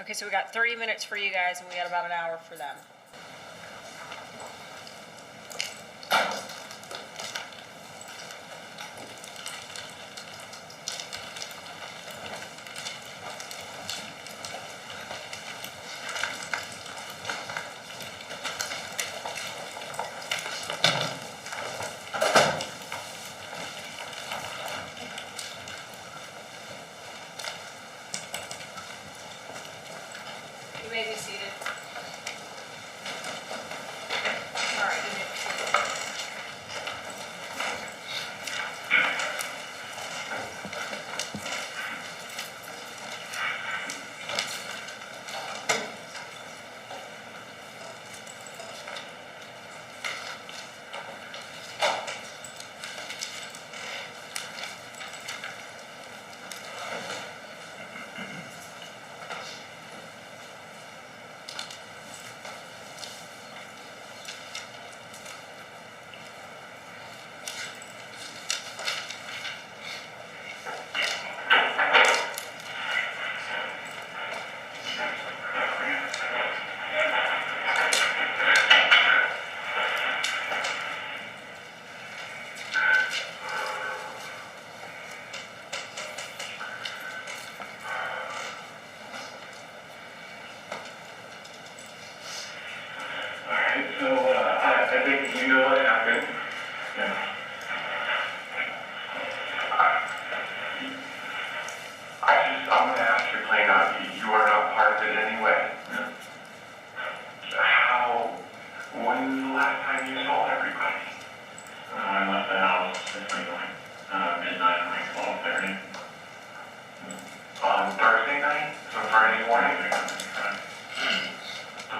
Okay, so we got 30 minutes for you guys, and we got about an hour for them. You may be seated. All right, you may be seated. I think you know what happened. Yeah. I'm going to ask you plain out. You are not part of it anyway. Yeah. When was the last time you saw everybody? I left the house between midnight and 12:30. On Thursday night? So Friday morning?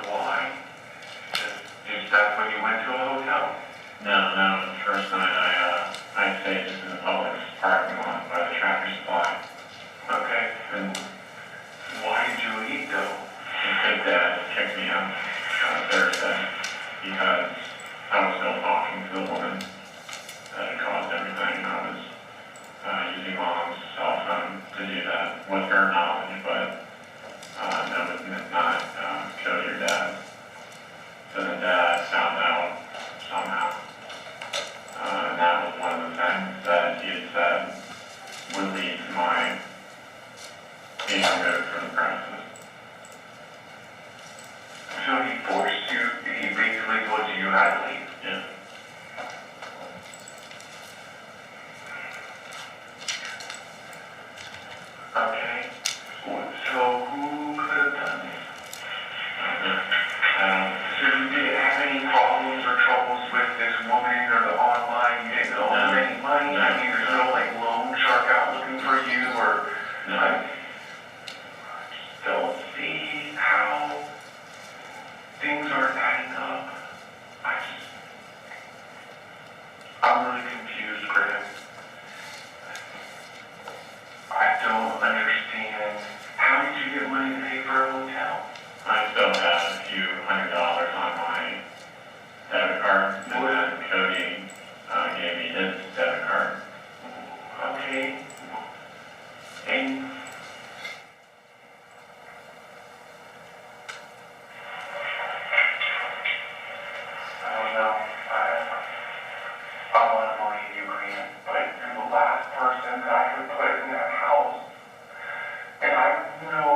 Why? That's when you went to a hotel? No. The first night I stayed just in the public parking lot by the Tractor Supply. Okay. And why did you leave though? Because Dad kicked me out Thursday because I was still talking to the woman that had caused everything. I was using Mom's cell phone to do that with her knowledge, but that was not Cody or Dad. So then Dad found out somehow. And that was one of the things that he had said would lead to my being removed from the premises. So he forced you, he basically told you had to leave? Yeah. Okay. So who could have done this? So you didn't have any problems or troubles with this woman or the online? You didn't owe her any money? I mean, there's no like loan shark out looking for you or... I just don't see how things aren't adding up. I'm really confused, Graham. I don't understand. How did you get money to pay for a hotel? I still have a few $100 on my debit card. And then Cody gave me his debit card. Okay. And I don't know. I want to believe you, Graham, but you're the last person that I could put in that house. And I know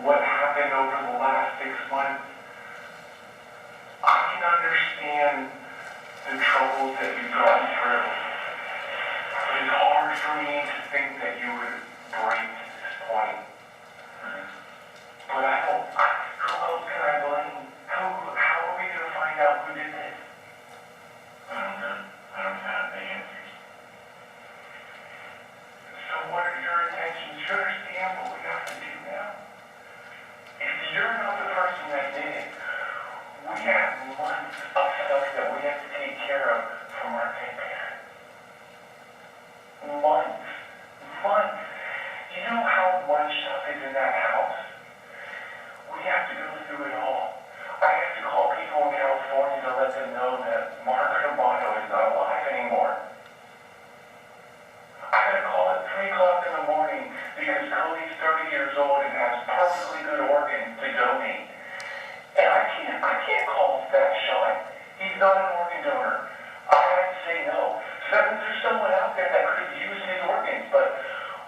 what happened over the last 6 months. I can understand the troubles that you've gone through. But it's hard for me to think that you would break to this point. But who else can I blame? How are we going to find out who did this? I don't know. I don't have the answers. So what are your intentions? You understand what we have to do now? If you're not the person that did it, we have months of stuff that we have to take care of from our pet parents. Months. You know how much stuff is in that house? We organ donor. I had to say no. So that means there's someone out there that could have used his organs, but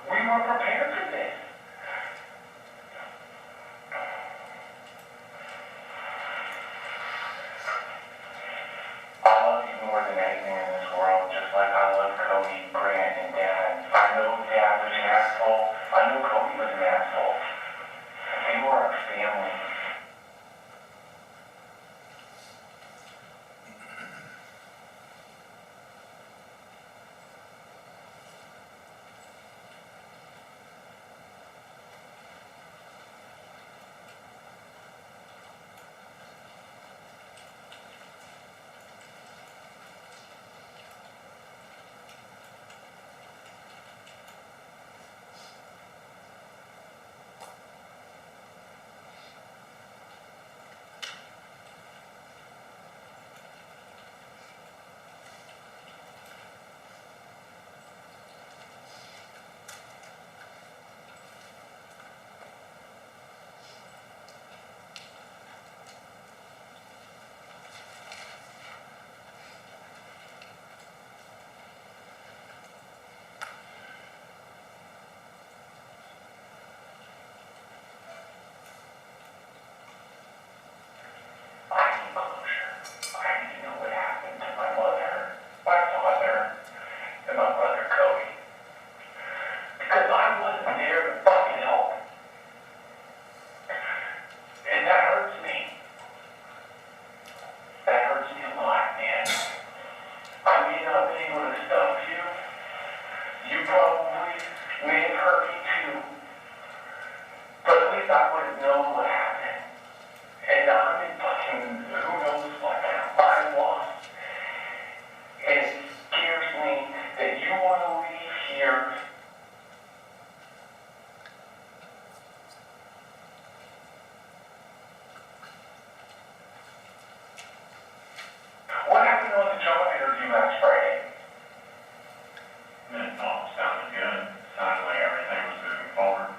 we were prepared for this. I love you more than anything in this world, just like I love Cody, Grant, and Dad. I know Dad was an asshole. I know Cody was an asshole. They were our family. What happened on the job interview last Friday? It all sounded good. Sounded like everything was moving forward.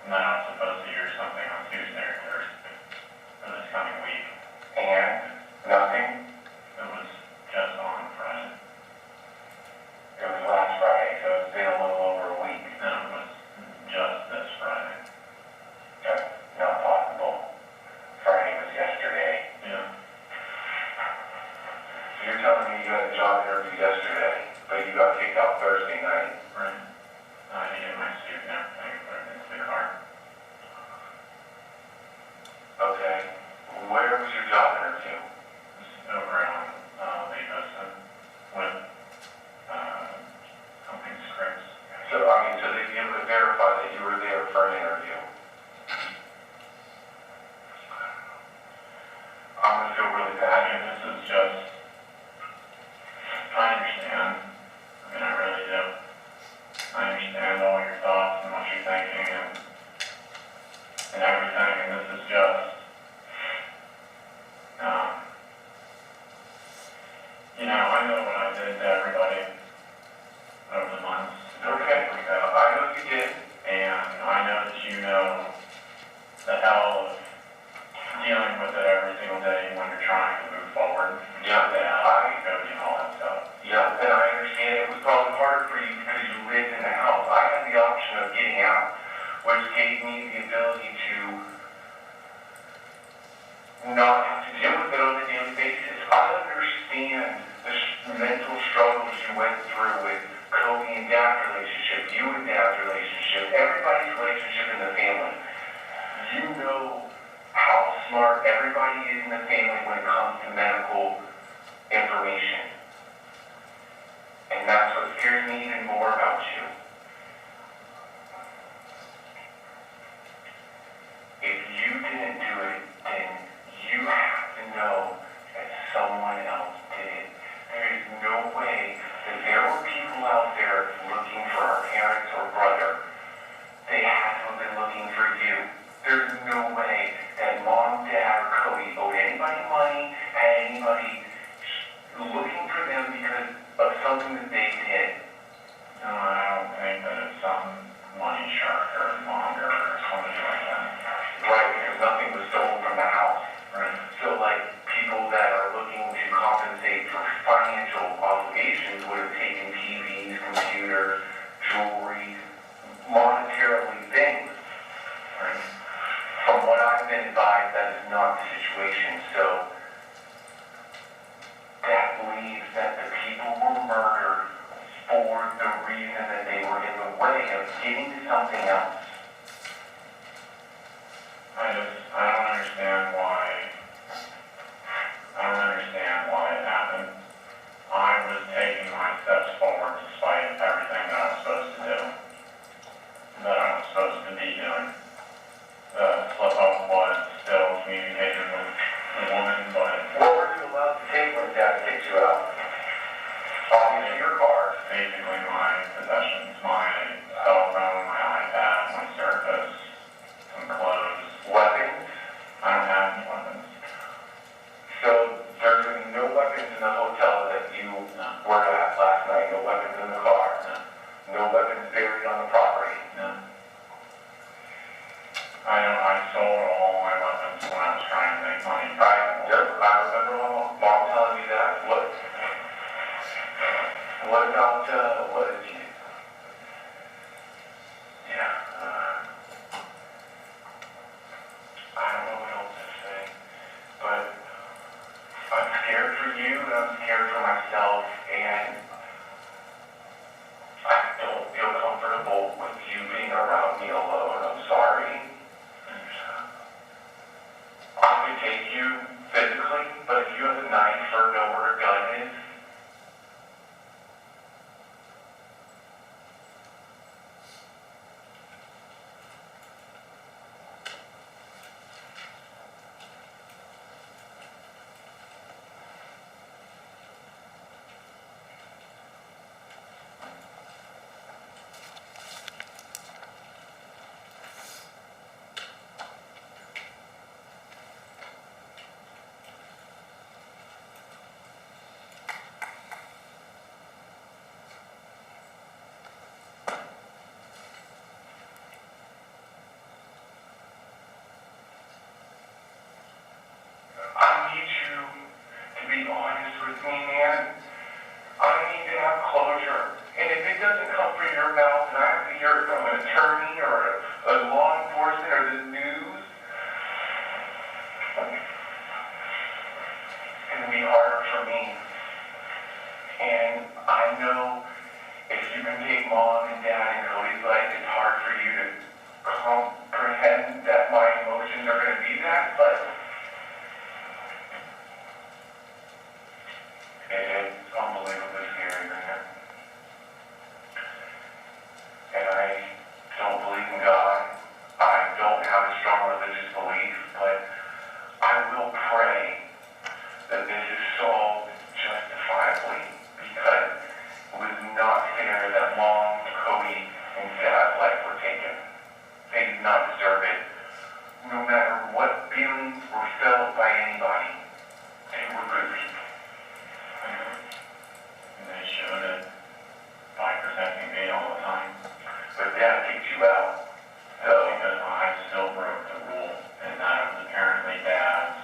And then I was supposed to hear something on Tuesday or Thursday for this coming week. And nothing? It was just on Friday. It was last Friday, so it's been a little over a week. No, it was just this Friday. That's not possible. Friday was yesterday. Yeah. So you're telling me you had a job interview yesterday, but you got kicked out Thursday night? Right. I needed my suit and everything, put it into the car. Okay. Where was your job interview? It was over on Lake Costa with company scripts. So they be able to verify that you were there for an interview? I'm gonna feel really bad. I mean, this is just, I understand. I mean, I really do. I understand all your thoughts and what you're thinking and everything, and this is just, I know what I did to everybody over the months. Okay. I know you did. And I know that you know the hell of dealing with it every single day when you're trying to move forward. Yeah, Cody and all that stuff. Yeah, and I understand it was probably harder for you because you lived in the house. I had the option of getting out, which gave me the ability to not have to deal with it on a daily basis. I understand the mental struggles you went through with Cody and Dad's relationship, you and Dad's relationship, everybody's relationship in the family. You know how smart everybody is in the family when it comes to medical information. And that's what scares me even more about you. If you didn't do it, then you have to know that someone else did it. There is no way that there were people out there looking for our parents or brother. They had to have would say for financial obligations would have taken TVs, computers, jewelry, monetarily things. Right? From what I've been advised, that is not the situation. So that believes that the people were murdered for the reason that they were in the way of getting to something else. I don't understand why. I don't understand why it happened. I was taking my steps forward despite everything that I was supposed to do, that I was supposed to be doing. The slip up was still communicating with the woman, but What were you allowed to take when Dad kicked you out? Obviously your car. basically my possessions, my cell phone, my iPad, my Surface, some clothes. Weapons? I don't have any weapons. So there's no weapons in the hotel that you were at last night, no weapons in the car, no weapons buried on the property. No. I sold all my weapons when I was trying to make money. I remember Mom telling me that. What about, what did you, yeah, I don't know what else to say, but I'm scared for you, and I'm scared for myself, and I don't feel comfortable with you being around me alone. I'm sorry. I could take you physically, but if you have a knife or know where a gun is, I need you to be honest with me, man. I need to have closure. And if it doesn't come from your mouth and I have to hear it from an attorney or a law enforcement or the news, it's going to be harder for me. And I know if you can take Mom and Dad and Cody's life, it's hard for you to comprehend that my emotions are going to be that, but it's unbelievably scary, man. And I don't believe in God. I don't have a strong religious belief, but I will pray that this is solved justifiably, because it was not fair that Mom, Cody, and Dad's life were taken. They did not deserve it. No matter what feelings were felt by anybody, they were good people. And they showed it by protecting me all the time. But Dad kicked you out. So, Because I still broke the rule, and that it was apparently Dad's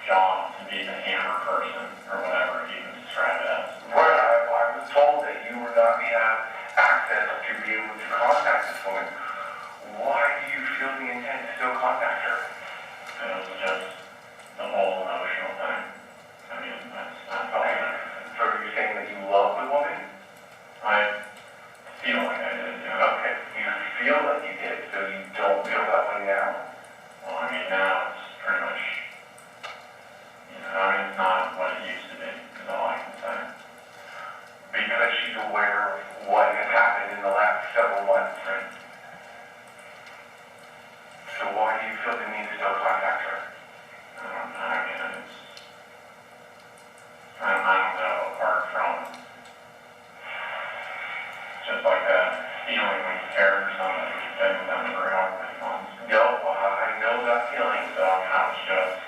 job to be the hammer person, or whatever he was described as. right, I was told that you were not going to have access to be able to contact this woman. Why do you feel the intent to still contact her? It was just the whole emotional thing. I mean, that's Okay. So are you saying that you love the woman? I feel like I did, yeah. Okay. You feel like you did, so you don't feel that way now? Well, I mean, now it's pretty much, I mean, it's not what it used to be, is all I can say. Because she's aware of what has happened in the last several months, right? So why do you feel the need to still contact her? I don't know, I mean, I don't know, apart from just like that feeling when you care for someone who's been with them for however many months. No, I know that feeling. So I was just,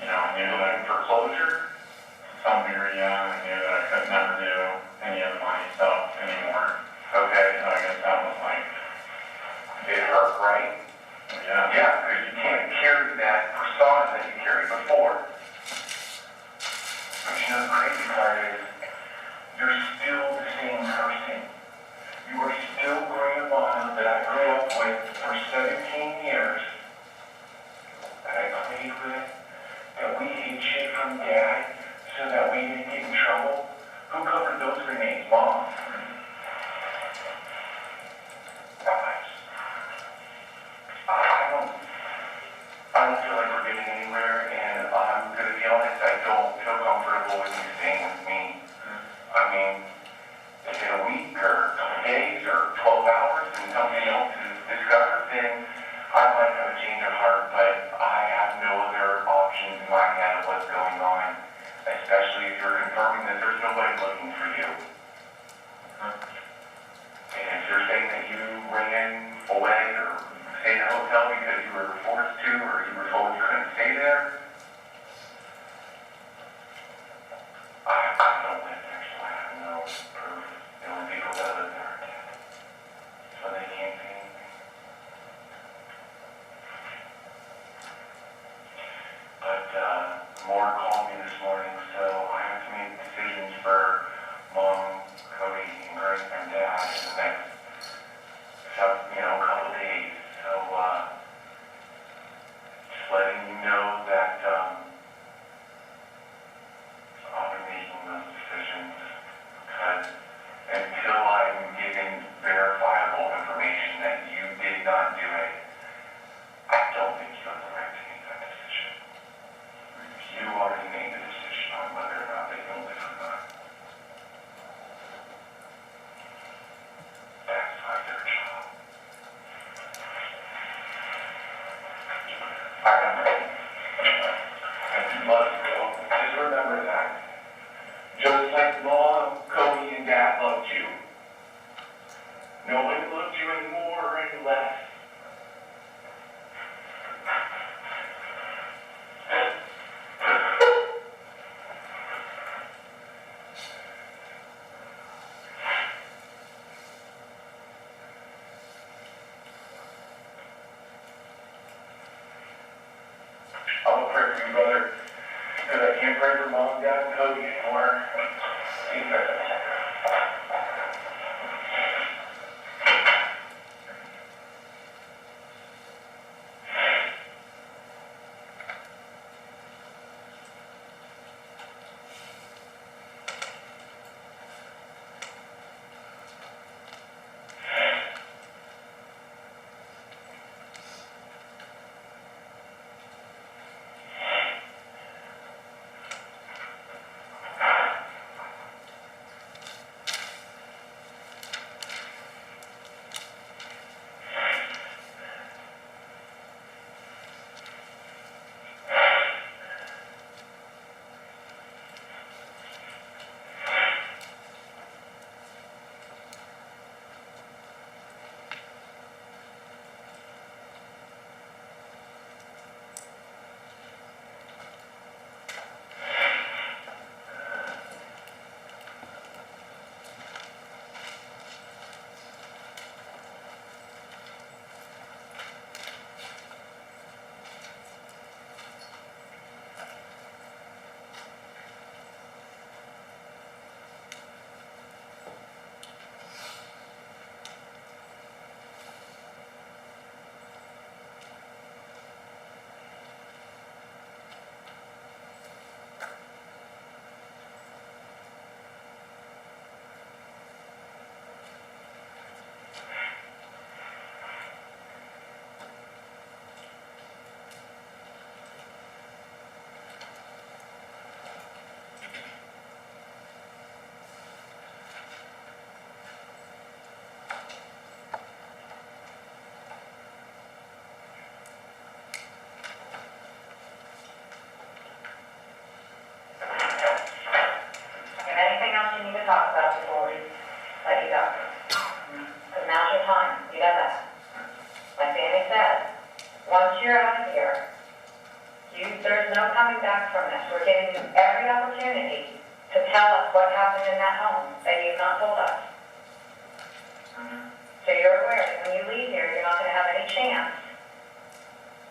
I knew that Looking for closure? to some degree, yeah, I knew that I could never do any of the money stuff anymore. Okay. So I guess that was like, It hurt, right? yeah. Yeah, because you can't carry that persona that you carried before. But you know, the crazy part is, you're still the same person. You are still Grandma that I grew up with for 17 years, that I played with, that we hid shit from Dad so that we didn't get in trouble. Who covered those grenades, Mom? I don't feel like we're getting anywhere, and I'm going to be honest, I don't feel comfortable with you staying with me. I mean, is it a week or a couple days or 12 hours and something else is discovered, then I might have a change of heart, but I have no other options in my head of what's going on, especially if you're confirming that there's nobody looking for you. And if you're saying that you ran away or stayed in a hotel because you were forced to or you were told you couldn't stay there, I don't live there, so I have no proof. The only people that live there are dead. So they can't see anything. But Moore called me this morning, so I have to make decisions for Mom, Cody, and Grace, and Dad in the next, couple days. So just letting you know that I'll be making those decisions, because until I'm given verifiable information that you did not do it, I don't think you have the right to make that decision. You already made the decision on whether or not they can live or not. That's not their job. All right, I'm ready. Let's go. Just remember that. Just like Mom, Cody, and Dad loved you, nobody loved you any more or any less. I'm gonna pray for you, brother, because I can't pray for Mom, Dad, and Cody anymore. See you later. to talk about before we let you go. Because now's your time. You know that. Like Danny said, once you're out of here, there's no coming back from this. We're giving you every opportunity to tell us what happened in that home that you've not told us. So you're aware that when you leave here, you're not going to have any chance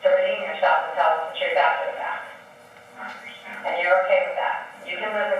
to redeem yourself and tell us the truth after the fact. And you're okay with that. You can live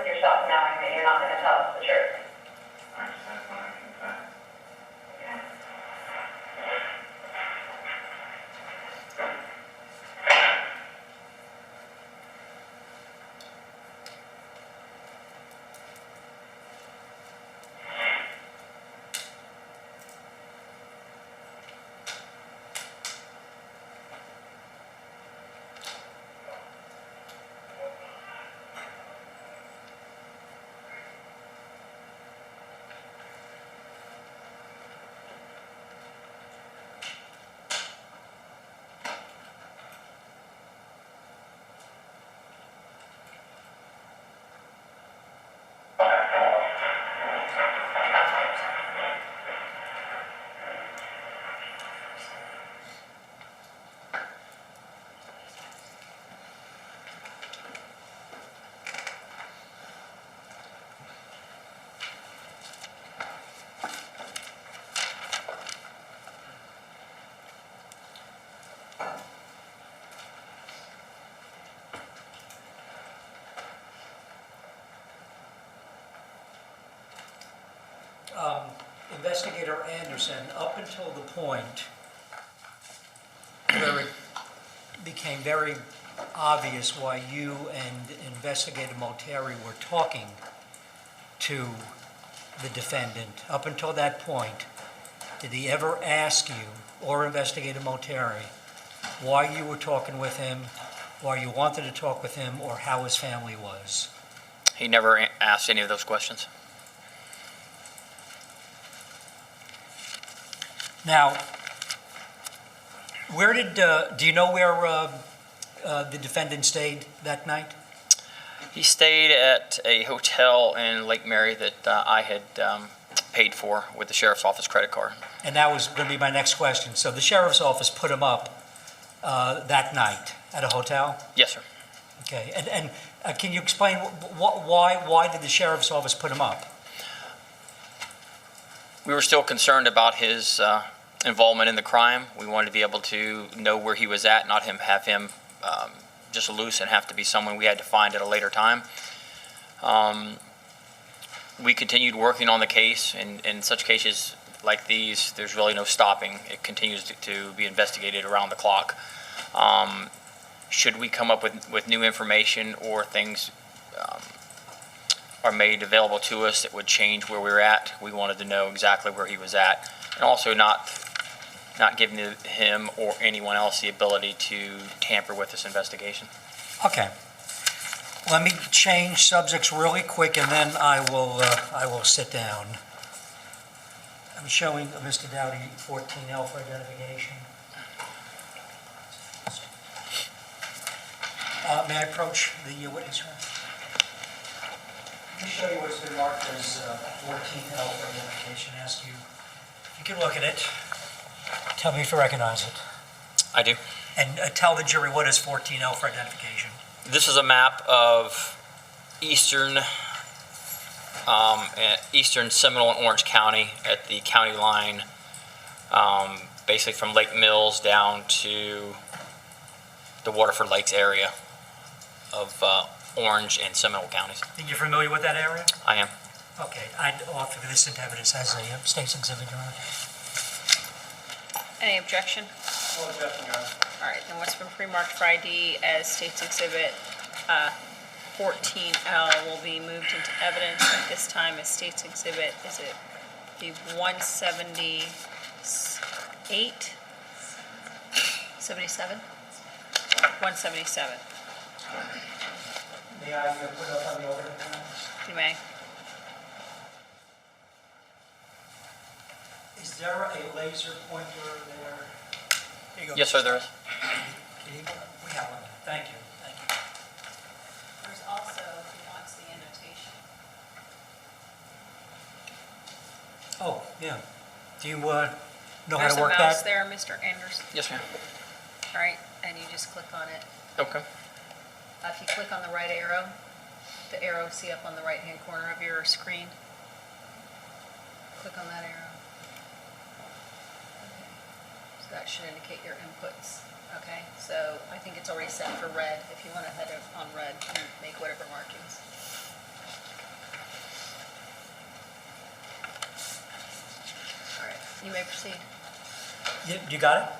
Investigator Anderson, up until the point where it became very obvious why you and Investigator Moteri were talking to the defendant, up until that point, did he ever ask you, or Investigator Moteri, why you were talking with him, why you wanted to talk with him, or how his family was? He never asked any of those questions. Now, where did, do you know where the defendant stayed that night? He stayed at a hotel in Lake Mary that I had paid for with the sheriff's office credit card. And that was going to be my next question. So the sheriff's office put him up that night at a hotel? Yes, sir. Okay, and can you explain why did the sheriff's office put him up? We were still concerned about his involvement in the crime. We wanted to be able to know where he was at, not have him just loose and have to be someone we had to find at a later time. We continued working on the case, and in such cases like these, there's really no stopping. It continues to be investigated around the clock. Should we come up with new information or things are made available to us that would change where we're at, we wanted to know exactly where he was at, and also not giving him or anyone else the ability to tamper with this investigation. Okay. Let me change subjects really quick, and then I will sit down. I'm showing Mr. Dowdy 14L for identification. May I approach the witness room? Let me show you what's been marked as 14L for identification. Ask you if you can look at it. Tell me if you recognize it. I do. And tell the jury what is 14L for identification. This is a map of eastern Seminole and Orange County at the county line, basically from Lake Mills down to the Waterford Lakes area of Orange and Seminole counties. Think you're familiar with that area? I am. Okay, I'd offer this into evidence as a state's exhibit, Your Honor. Any objection? No objection, Your Honor. All right, then what's been pre-marked for ID as State's Exhibit 14L will be moved into evidence at this time as State's Exhibit, is it the 178? 77? 177. May I put up on the overhead camera? You may. Is there a laser pointer there? Here you go. Yes, sir, there is. We have one. Thank you. Thank you. There's also, if he wants the annotation. Oh, yeah. Do you know how There's to a work mouse that? there, Mr. Anderson. Yes, ma'am. All right, and you just click on it. Okay. If you click on the right arrow, the arrow see up on the right-hand corner of your screen. Click on that arrow. Okay. So that should indicate your inputs. Okay, so I think it's already set for red. If you want to head on red and make whatever markings. All right, you may proceed. You got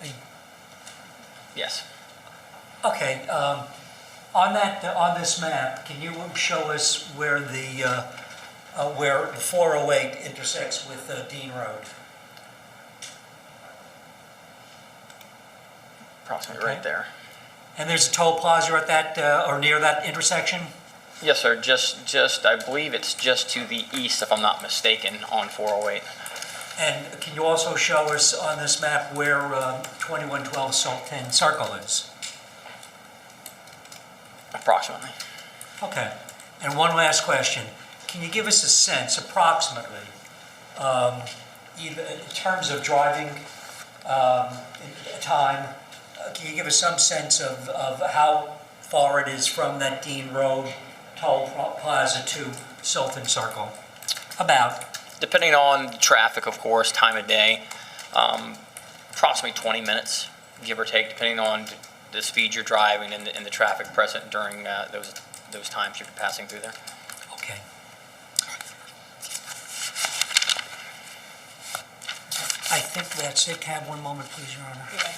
it? Yes. Okay. On this map, can you show us where the 408 intersects with Dean Road? Approximately Okay. right there. And there's a toll plaza at that or near that intersection? Yes, sir. Just I believe it's just to the east, if I'm not mistaken, on 408. And can you also show us on this map where 2112 Sultan Circle is? Approximately. Okay. And one last question. Can you give us a sense, approximately, either in terms of driving time, can you give us some sense of how far it is from that Dean Road toll plaza to Sultan Circle? About? Depending on the traffic, of course, time of day, approximately 20 minutes, give or take, depending on the speed you're driving and the traffic present during those times you're passing through there. Okay. I think that's it. Can I have one moment, please, Your Honor? Okay.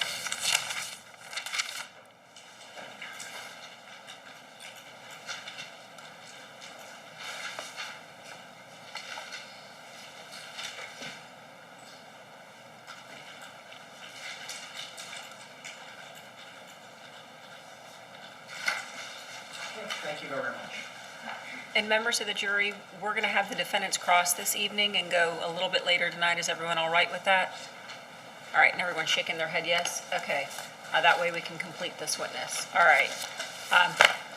Thank you very much. And members of the jury, we're going to have the defendants cross this evening and go a little bit later tonight. Is everyone all right with that? All right, and everyone's shaking their head yes? Okay. That way we can complete this witness. All right.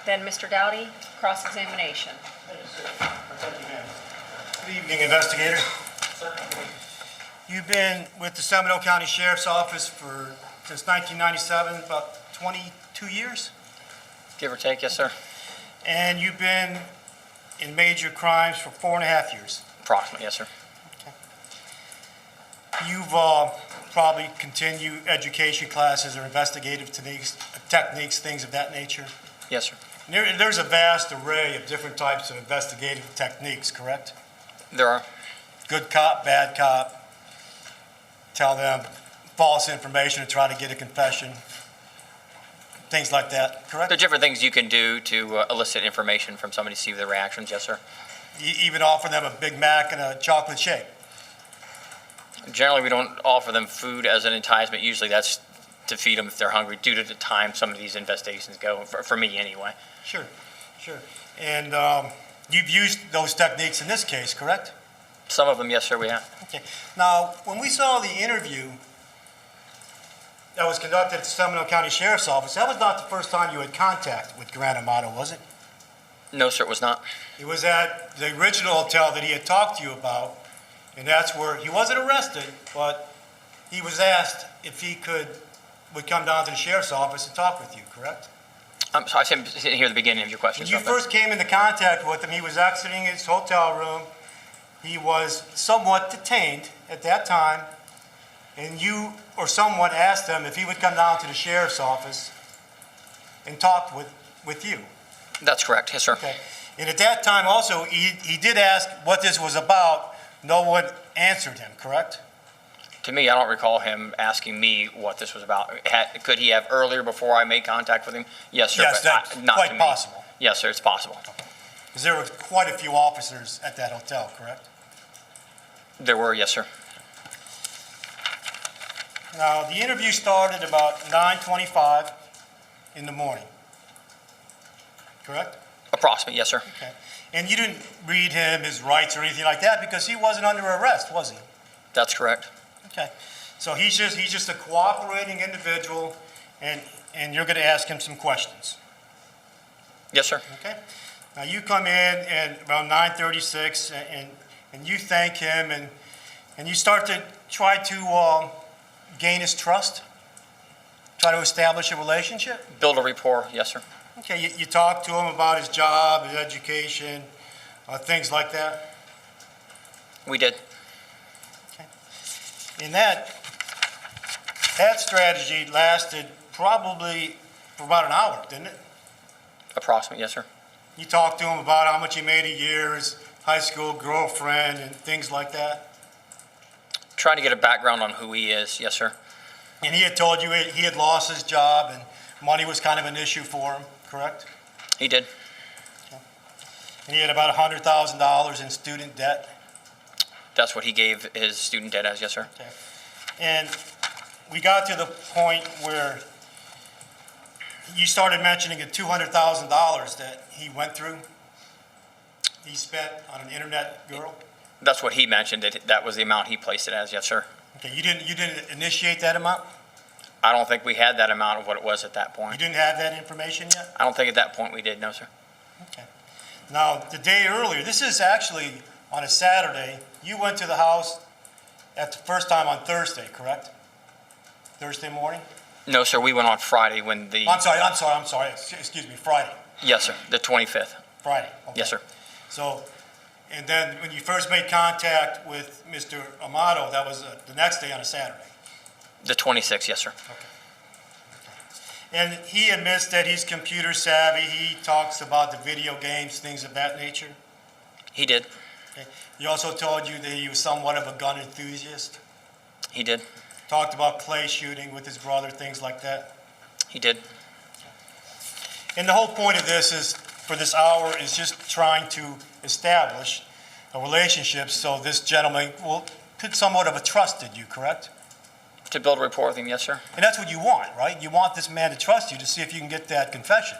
Then Mr. Dowdy, cross-examination. Thank you, ma'am. Good evening, investigator. You've been with the Seminole County Sheriff's Office since 1997, about 22 years? Give or take, yes, sir. And you've been in major crimes for 4.5 years. Approximately, yes, sir. You've probably continued education classes or investigative techniques, things of that nature. Yes, sir. There's a vast array of different types of investigative techniques, correct? There are. Good cop, bad cop, tell them false information to try to get a confession, things like that, correct? There are different things you can do to elicit information from somebody to see their reactions, yes, sir. You even offer them a Big Mac and a chocolate shake. Generally, we don't offer them food as an enticement. Usually that's to feed them if they're hungry due to the time some of these investigations go, for me anyway. Sure. And you've used those techniques in this case, correct? Some of them, yes, sir, we have. Okay. Now, when we saw the interview that was conducted at the Seminole County Sheriff's Office, that was not the first time you had contact with Grant Amato, was it? No, sir, it was not. It was at the original hotel that he had talked to you about, and that's where he wasn't arrested, but he was asked if he would come down to the sheriff's office and talk with you, correct? I'm sorry, I didn't hear the beginning of your question. When you first came into contact with him, he was exiting his hotel room. He was somewhat detained at that time, and you or someone asked him if he would come down to the sheriff's office and talk with you. That's correct, yes, sir. Okay. And at that time also, he did ask what this was about. No one answered him, correct? To me, I don't recall him asking me what this was about. Could he have earlier before I made contact with him? Yes, sir. Yes, but that's not quite to me. possible. Yes, sir, it's possible. Because there were quite a few officers at that hotel, correct? There were, yes, sir. Now, the interview started about 9:25 in the morning, correct? Approximately, yes, sir. Okay. And you didn't read him his rights or anything like that because he wasn't under arrest, was he? That's correct. Okay. So he's just a cooperating individual, and you're going to ask him some questions. Yes, sir. Okay. Now you come in and around 9:36, and you thank him, and you start to try to gain his trust, try to establish a relationship. Build a rapport, yes, sir. Okay. You talk to him about his job, his education, things like that. We did. And that strategy lasted probably for about an hour, didn't it? Approximately, yes, sir. You talked to him about how much he made a year, his high school girlfriend, and things like that. Trying to get a background on who he is, yes, sir. And he had told you he had lost his job and money was kind of an issue for him, correct? He did. And he had about $100,000 in student debt. That's what he gave his student debt as, yes, sir. Okay. And we got to the point where you started mentioning the $200,000 that he went through, he spent on an internet girl. That's what he mentioned. That was the amount he placed it as, yes, sir. Okay, you didn't initiate that amount? I don't think we had that amount of what it was at that You point. didn't have that information yet? I don't think at that point we did, no, sir. Okay. Now, the day earlier, this is actually on a Saturday, you went to the house at the first time on Thursday, correct? Thursday morning? No, sir, we went on Friday when the, I'm sorry, excuse me, Friday, yes, sir, the 25th. Friday. Okay. Yes, sir. So, and then when you first made contact with Mr. Amato, that was the next day on a Saturday. The 26th, yes, sir. And he admits that he's computer savvy, he talks about the video games, things of that nature. He did. Okay. He also told you that he was somewhat of a gun enthusiast. He did. Talked about clay shooting with his brother, things like that. He did. And the whole point of this is, for this hour, is just trying to establish a relationship so this gentleman will put somewhat of a trust in you, correct? To build a rapport with him, yes, sir. And that's what you want, right? You want this man to trust you to see if you can get that confession.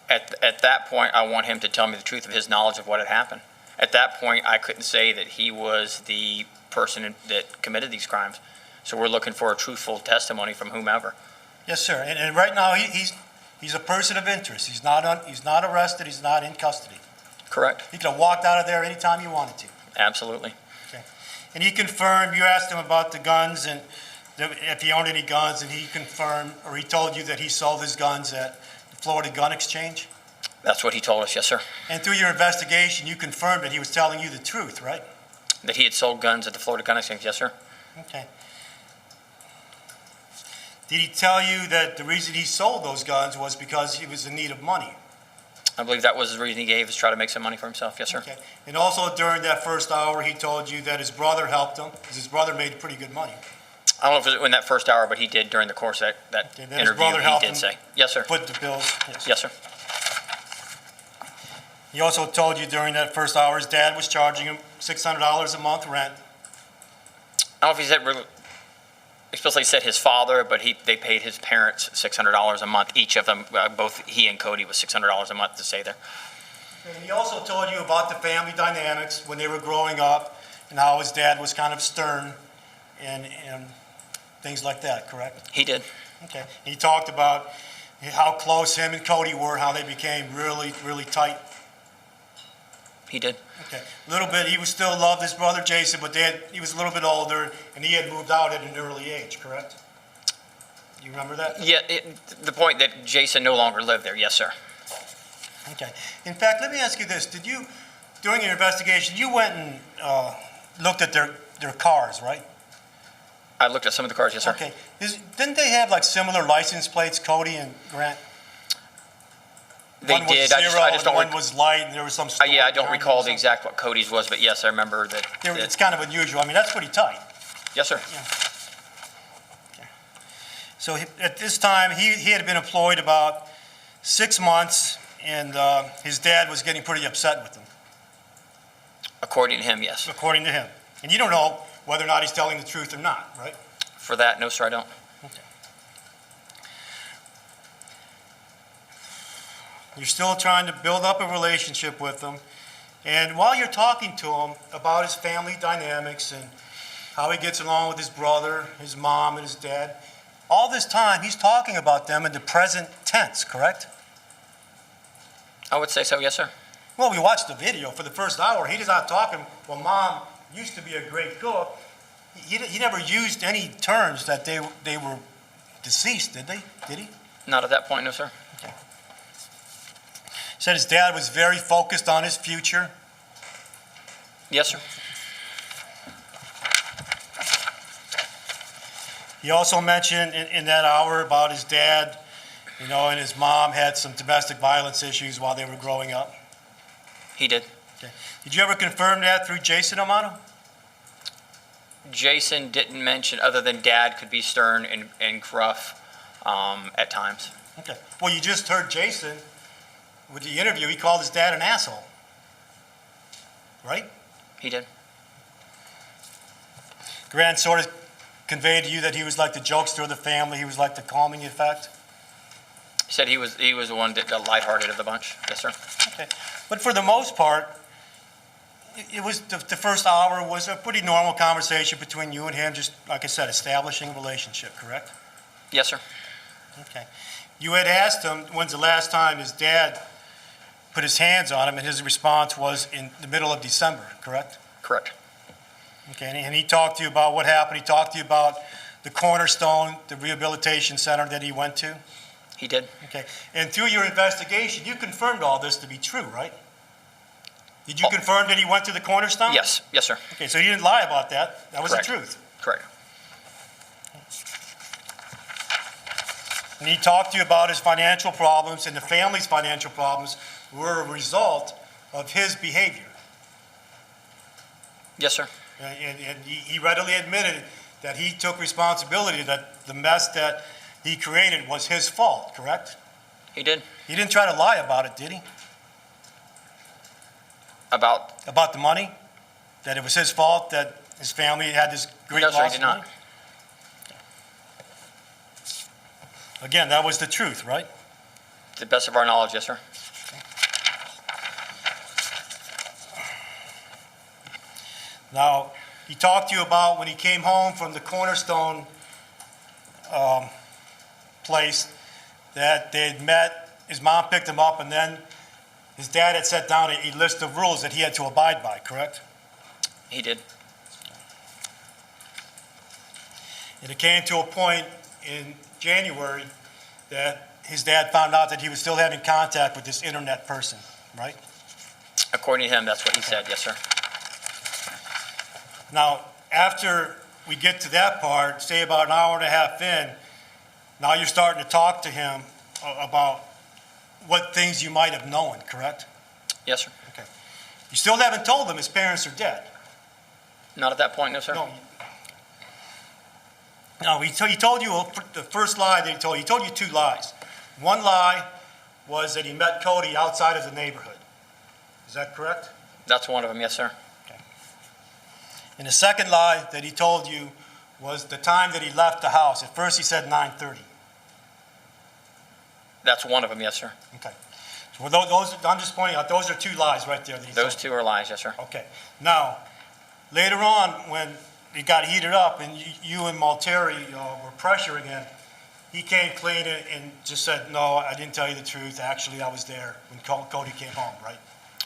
At that point, I want him to tell me the truth of his knowledge of what had happened. At that point, I couldn't say that he was the person that committed these crimes. So we're looking for a truthful testimony from whomever. Yes, sir. And right now, he's a person of interest. He's not arrested. He's not in custody. Correct. He could have walked out of there anytime he wanted to. Absolutely. Okay. And he confirmed, you asked him about the guns and if he owned any guns, and he confirmed, or he told you that he sold his guns at the Florida Gun Exchange? That's what he told us, yes, sir. And through your investigation, you confirmed that he was telling you the truth, right? That he had sold guns at the Florida Gun Exchange, yes, sir. Okay. Did he tell you that the reason he sold those guns was because he was in need of money? I believe that was the reason he gave, is try to make some money for himself, yes, sir. Okay. And also during that first hour, he told you that his brother helped him, because his brother made pretty good money. I don't know if it was in that first hour, but he did during the course of that Okay, then his interview, brother he helped did him say. Yes, sir. Put the bills. Yes, sir. He also told you during that first hour, his dad was charging him $600 a month rent. I don't know if he said, explicitly said his father, but they paid his parents $600 a month, each of them, both he and Cody, was $600 a month to stay there. And he also told you about the family dynamics when they were growing up and how his dad was kind of stern and things like that, correct? He did. Okay. He talked about how close him and Cody were, how they became really, really tight. He did. Okay. A little bit, he was still loved his brother Jason, but he was a little bit older and he had moved out at an early age, correct? You remember that? Yeah, the point that Jason no longer lived there, yes, sir. Okay. In fact, let me ask you this. Did you, during your investigation, you went and looked at their cars, right? I looked at some of the cars, yes, sir. Okay. Didn't they have like similar license plates, Cody and Grant? They One was did. zero, I just don't. and one was light, and there was some. Yeah, I don't story recall behind the it or exact what Cody's was, but yes, I remember that. something. It's kind of unusual. I mean, that's pretty tight. Yes, sir. Okay. So at this time, he had been employed about 6 months, and his dad was getting pretty upset with him, According to him, yes. according to him. And you don't know whether or not he's telling the truth or not, right? For that, no, sir, I don't. Okay. You're still trying to build up a relationship with him. And while you're talking to him about his family dynamics and how he gets along with his brother, his mom, and his dad, all this time he's talking about them in the present tense, correct? I would say so, yes, sir. Well, we watched the video for the first hour. He's not talking, well, mom used to be a great cook. He never used any terms that they were deceased, did they? Did he? Not at that point, no, sir. Said his dad was very focused on his future. Yes, sir. He also mentioned in that hour about his dad, and his mom had some domestic violence issues while they were growing up. He did. Okay. Did you ever confirm that through Jason Amato? Jason didn't mention, other than dad could be stern and gruff at times. Okay. Well, you just heard Jason with the interview. He called his dad an asshole. Right? He did. Grant sort of conveyed to you that he was like the jokester of the family. He was like the calming effect. He said he was the one that got lighthearted of the bunch. Yes, sir. Okay. But for the most part, it was the first hour was a pretty normal conversation between you and him, just like I said, establishing a relationship, correct? Yes, sir. Okay. You had asked him when's the last time his dad put his hands on him, and his response was in the middle of December, correct? Correct. Okay, and he talked to you about what happened. He talked to you about the Cornerstone, the rehabilitation center that he went to. He did. Okay, and through your investigation, you confirmed all this to be true, right? Did you confirm that he went to the Cornerstone? Yes. Yes, sir. Okay, so you didn't lie about that. That was Correct. the truth. Correct. And he talked to you about his financial problems, and the family's financial problems were a result of his behavior. Yes, sir. And he readily admitted that he took responsibility, that the mess that he created was his fault, correct? He did. He didn't try to lie about it, did he? About the money? That it was his fault that his family had this great No, loss sir, he of did money? not. Again, that was the truth, right? To the best of our knowledge, yes, sir. Now, he talked to you about when he came home from the Cornerstone place, that they had met, his mom picked him up, and then his dad had set down a list of rules that he had to abide by, correct? He did. And it came to a point in January that his dad found out that he was still having contact with this internet person, right? According to him, that's what he said, yes, sir. Now, after we get to that part, say about an hour and a half in, now you're starting to talk to him about what things you might have known, correct? Yes, sir. Okay. You still haven't told him his parents are dead. Not at that point, no, sir. No. No, he told you the first lie that he told you two lies. One lie was that he met Cody outside of the neighborhood. Is that correct? That's one of them, yes, sir. And the second lie that he told you was the time that he left the house. At first he said 9:30. That's one of them, yes, sir. Okay. So those, I'm just pointing out, those are two lies right there. That he Those told two are lies, yes, sir. you. Okay. Now, later on, when it got heated up and you and Malteri were pressuring him, he came clean and just said, no, I didn't tell you the truth. Actually, I was there when Cody came home, right?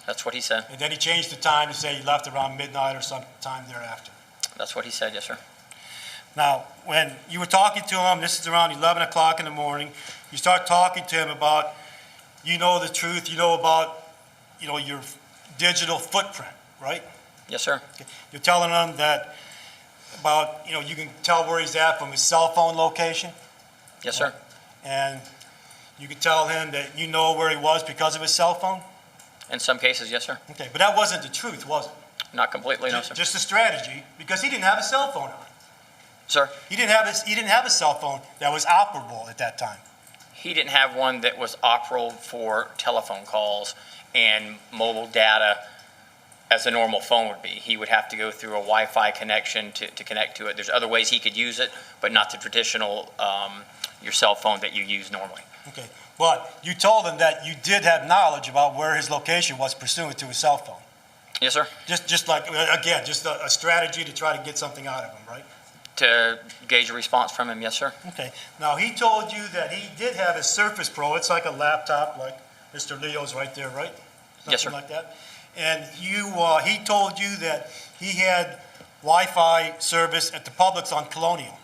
That's what he said. And then he changed the time to say he left around midnight or sometime thereafter. That's what he said, yes, sir. Now, when you were talking to him, this is around 11 o'clock in the morning, you start talking to him about, you know the truth, you know about, your digital footprint, right? Yes, sir. You're telling him that about, you can tell where he's at from his cell phone location, Yes, sir. and you can tell him that you know where he was because of his cell phone? In some cases, yes, sir. Okay, but that wasn't the truth, was it? Not completely, no, sir. Just a strategy, because he didn't have a cell phone on. Sir, He didn't have a cell phone that was operable at that time. he didn't have one that was operable for telephone calls and mobile data as a normal phone would be. He would have to go through a Wi-Fi connection to connect to it. There's other ways he could use it, but not the traditional, your cell phone that you use normally. Okay, but you told him that you did have knowledge about where his location was pursuant to his cell phone. Yes, sir. Just like, again, just a strategy to try to get something out of him, right? To gauge a response from him, yes, sir. Okay, now he told you that he did have his Surface Pro. It's like a laptop, like Mr. Leo's right there, right? Yes, sir. Something like that. And he told you that he had Wi-Fi service at the Publix on Colonial.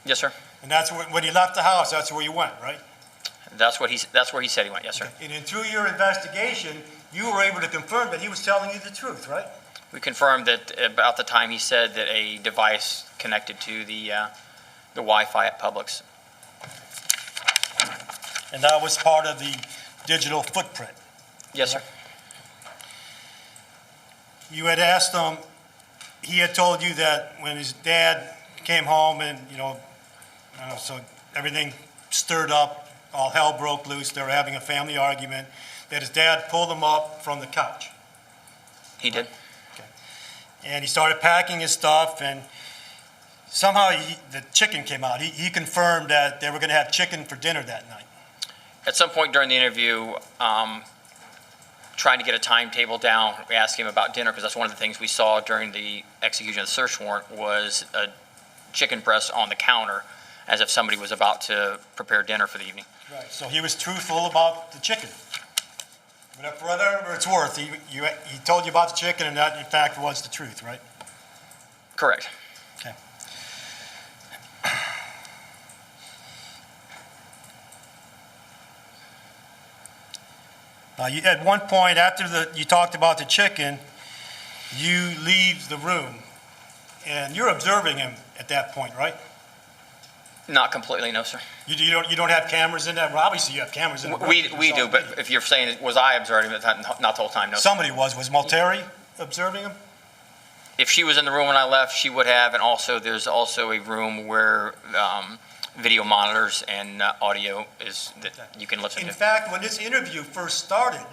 Yes, sir. And that's when he left the house, that's where you went, right? That's where he said he went, yes, sir. And then through your investigation, you were able to confirm that he was telling you the truth, right? We confirmed that about the time he said that a device connected to the Wi-Fi at Publix. And that was part of the digital footprint. Yes, sir. You had asked him, he had told you that when his dad came home and, so everything stirred up, all hell broke loose, they were having a family argument, that his dad pulled him up from the couch. He did. And he started packing his stuff, and somehow the chicken came out. He confirmed that they were going to have chicken for dinner that night. At some point during the interview, trying to get a timetable down, we asked him about dinner because that's one of the things we saw during the execution of the search warrant was a chicken breast on the counter as if somebody was about to prepare dinner for the evening. Right. So he was truthful about the chicken. But for whatever it's worth, he told you about the chicken, and that, in fact, was the truth, right? Correct. Okay. Now, at one point, after you talked about the chicken, you leave the room, and you're observing him at that point, right? Not completely, no, sir. You don't have cameras in there? Well, obviously, you have cameras in the room. We do, but if you're saying, was I observing it, not the whole time, no, sir. Somebody was. Was Malteri observing him? If she was in the room when I left, she would have, and also, there's also a room where video monitors and audio is, that you can listen In to. fact, when this interview first started,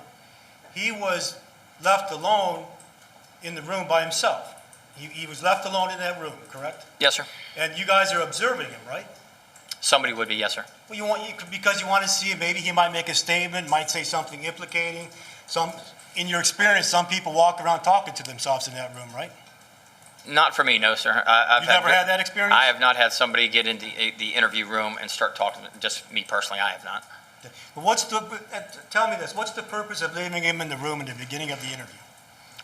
he was left alone in the room by himself. He was left alone in that room, correct? Yes, sir. And you guys are observing him, right? Somebody would be, yes, sir. Well, because you want to see, maybe he might make a statement, might say something implicating. In your experience, some people walk around talking to themselves in that room, right? Not for me, no, sir. You've never had that experience? I have not had somebody get into the interview room and start talking, just me personally, I have not. Well, tell me this, what's the purpose of leaving him in the room in the beginning of the interview?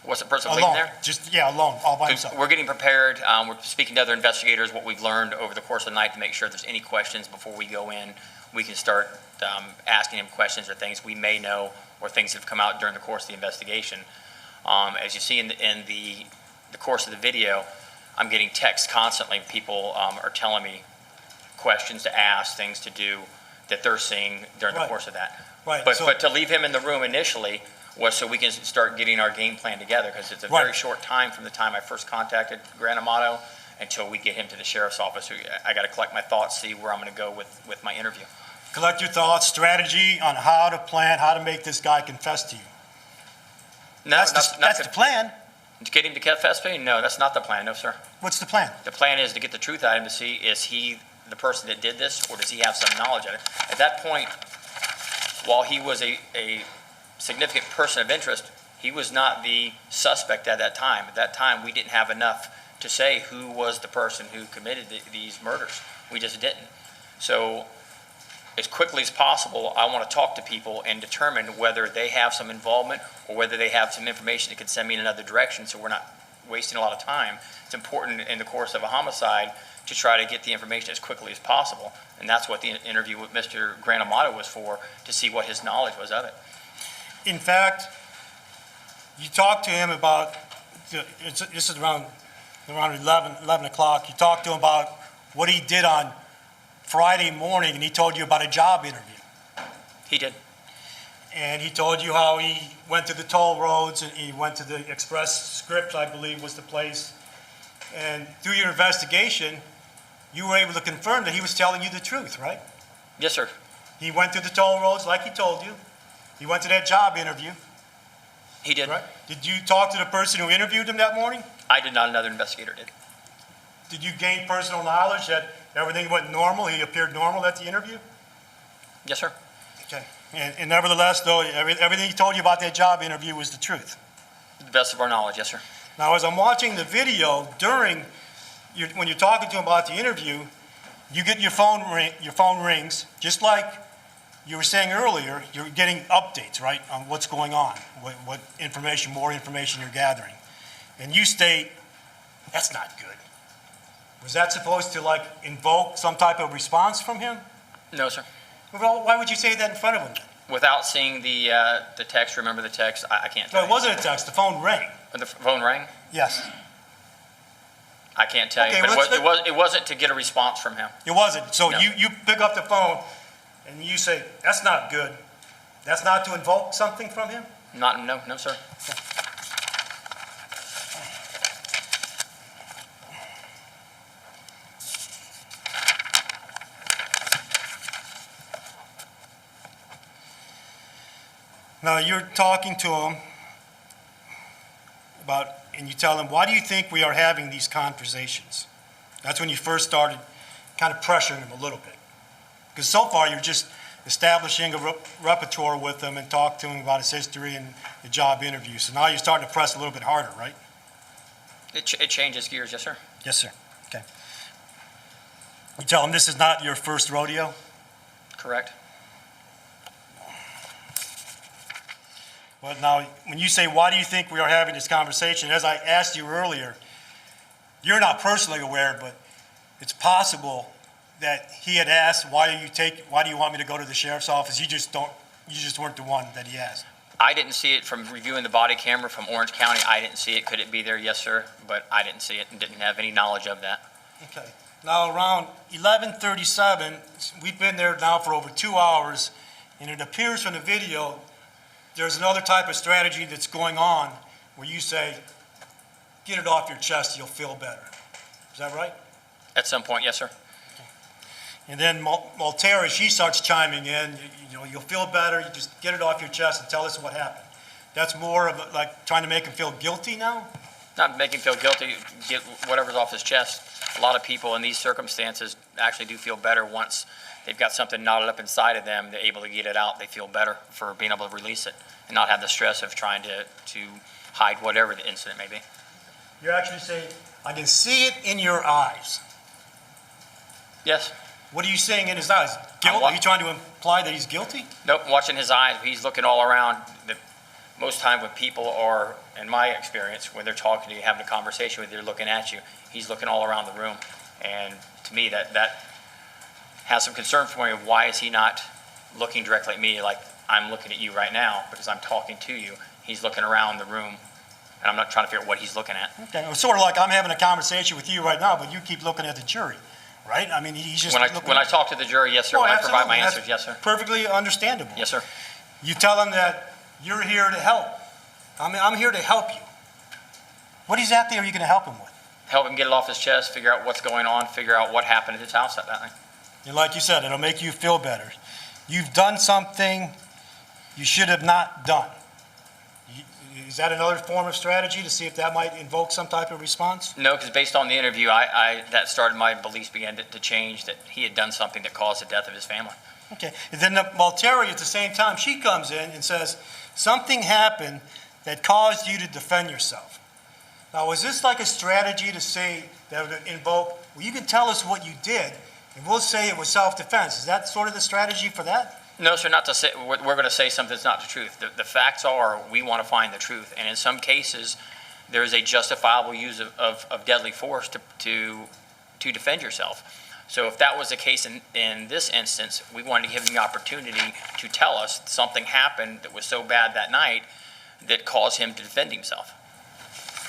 What's the person leaving Alone, there? alone, all by himself. We're getting prepared, we're speaking to other investigators, what we've learned over the course of the night to make sure if there's any questions before we go in, we can start asking him questions or things we may know or things that have come out during the course of the investigation. As you see in the course of the video, I'm getting texts constantly. People are telling me questions to ask, things to do that they're seeing during the Right. course of that. Right, But so- to leave him in the room initially was so we can start getting our game plan together, because it's a very Right. short time from the time I first contacted Amato until we get him to the sheriff's office. I got to collect my thoughts, see where I'm going to go with my interview. Collect your thoughts, strategy on how to plan, how to make this guy confess to you. No, That's not the plan. to get him to confess to me? No, that's not the plan, no, sir. What's the plan? The plan is to get the truth out of him to see, is he the person that did this, or does he have some knowledge of it? At that point, while he was a significant person of interest, he was not the suspect at that time. At that time, we didn't have enough to say who was the person who committed these murders. We just didn't. So as quickly as possible, I want to talk to people and determine whether they have some involvement or whether they have some information that can send me in another direction, so we're not wasting a lot of time. It's important in the course of a homicide to try to get the information as quickly as possible. And that's what the interview with Mr. Amato was for, to see what his knowledge was of it. In fact, you talked to him about, this is around 11 o'clock, you talked to him about what he did on Friday morning, and he told you about a job interview. He did. And he told you how he went to the toll roads, and he went to the Express Scripts, I believe was the place. And through your investigation, you were able to confirm that he was telling you the truth, right? Yes, sir. He went to the toll roads like he told you. He went to that job interview, He did. right? Did you talk to the person who interviewed him that morning? I did not, another investigator did. Did you gain personal knowledge that everything went normal, he appeared normal at the interview? Yes, sir. Okay. And nevertheless, though, everything he told you about that job interview was the truth. To the best of our knowledge, yes, sir. Now, as I'm watching the video, when you're talking to him about the interview, you get your phone rings, just like you were saying earlier, you're getting updates, right, on what's going on, what information, more information you're gathering. And you state, that's not good. Was that supposed to, like, invoke some type of response from him? No, sir. Well, why would you say that in front of him then? Without seeing the text, remember the text, I can't No, tell it wasn't a text, the phone rang. you. The phone rang? Yes, I can't tell Okay, you, but let's it wasn't to get a response from him. it wasn't. So No. you pick up the phone and you say, that's not good. That's not to invoke something from him? No, sir. Now, you're talking to him about, and you tell him, why do you think we are having these conversations? That's when you first started kind of pressuring him a little bit. Because so far, you're just establishing a repertoire with him and talk to him about his history and the job interview. So now you're starting to press a little bit harder, right? It changes gears, yes, sir. Yes, sir. Okay. You tell him this is not your first rodeo? Correct. Well, now, when you say, why do you think we are having this conversation, as I asked you earlier, you're not personally aware, but it's possible that he had asked, why do you want me to go to the sheriff's office? You just weren't the one that he asked. I didn't see it from reviewing the body camera from Orange County. I didn't see it. Could it be there? Yes, sir. But I didn't see it and didn't have any knowledge of that. Okay. Now, around 11:37, we've been there now for over 2 hours, and it appears from the video there's another type of strategy that's going on where you say, get it off your chest, you'll feel better. Is that right? At some point, yes, sir. And then Maltera, she starts chiming in, you know, you'll feel better, you just get it off your chest and tell us what happened. That's more of like trying to make him feel guilty now? Not make him feel guilty, get whatever's off his chest. A lot of people in these circumstances actually do feel better once they've got something knotted up inside of them, they're able to get it out, they feel better for being able to release it and not have the stress of trying to hide whatever the incident may be. You're actually saying, I can see it in your eyes. Yes. What are you saying in his eyes? Guilt? Are you trying to imply that he's guilty? Nope, watching his eyes, he's looking all around. Most time when people are, in my experience, when they're talking to you, having a conversation with you, they're looking at you, he's looking all around the room. And to me, that has some concern for me of why is he not looking directly at me like I'm looking at you right now because I'm talking to you. He's looking around the room, and I'm not trying to figure out what he's looking at. Okay, well, sort of like I'm having a conversation with you right now, but you keep looking at the jury, right? I mean, he's just When I talk to the jury, yes, sir. Oh, When I provide my absolutely. answers, yes, sir. Perfectly understandable. Yes, sir. You tell him that you're here to help. I'm here to help you. What exactly are you going to help him with? Help him get it off his chest, figure out what's going on, figure out what happened at his house that night. And like you said, it'll make you feel better. You've done something you should have not done. Is that another form of strategy to see if that might invoke some type of response? No, because based on the interview, that started my beliefs began to change that he had done something that caused the death of his family. Okay. And then Malteri, at the same time, she comes in and says, something happened that caused you to defend yourself. Now, was this like a strategy to say, that would invoke, well, you can tell us what you did, and we'll say it was self-defense. Is that sort of the strategy for that? No, sir, not to say, we're going to say something that's not the truth. The facts are, we want to find the truth. And in some cases, there is a justifiable use of deadly force to defend yourself. So if that was the case in this instance, we wanted to give him the opportunity to tell us something happened that was so bad that night that caused him to defend himself.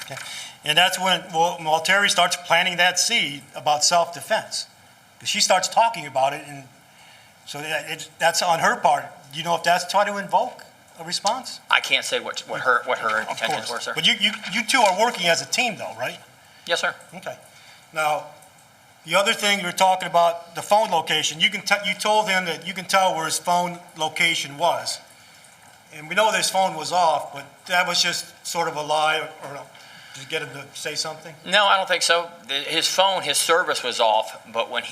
Okay. And that's when Malteri starts planting that seed about self-defense. Because she starts talking about it, and so that's on her part. Do you know if that's trying to invoke a response? I can't say what her intentions were, sir. But you two are working as a team, though, right? Yes, sir. Okay. Now, the other thing you were talking about, the phone location, you told him that you can tell where his phone location was. And we know this phone was off, but that was just sort of a lie, or to get him to say something? No, I don't think so. His phone, his service was off, but when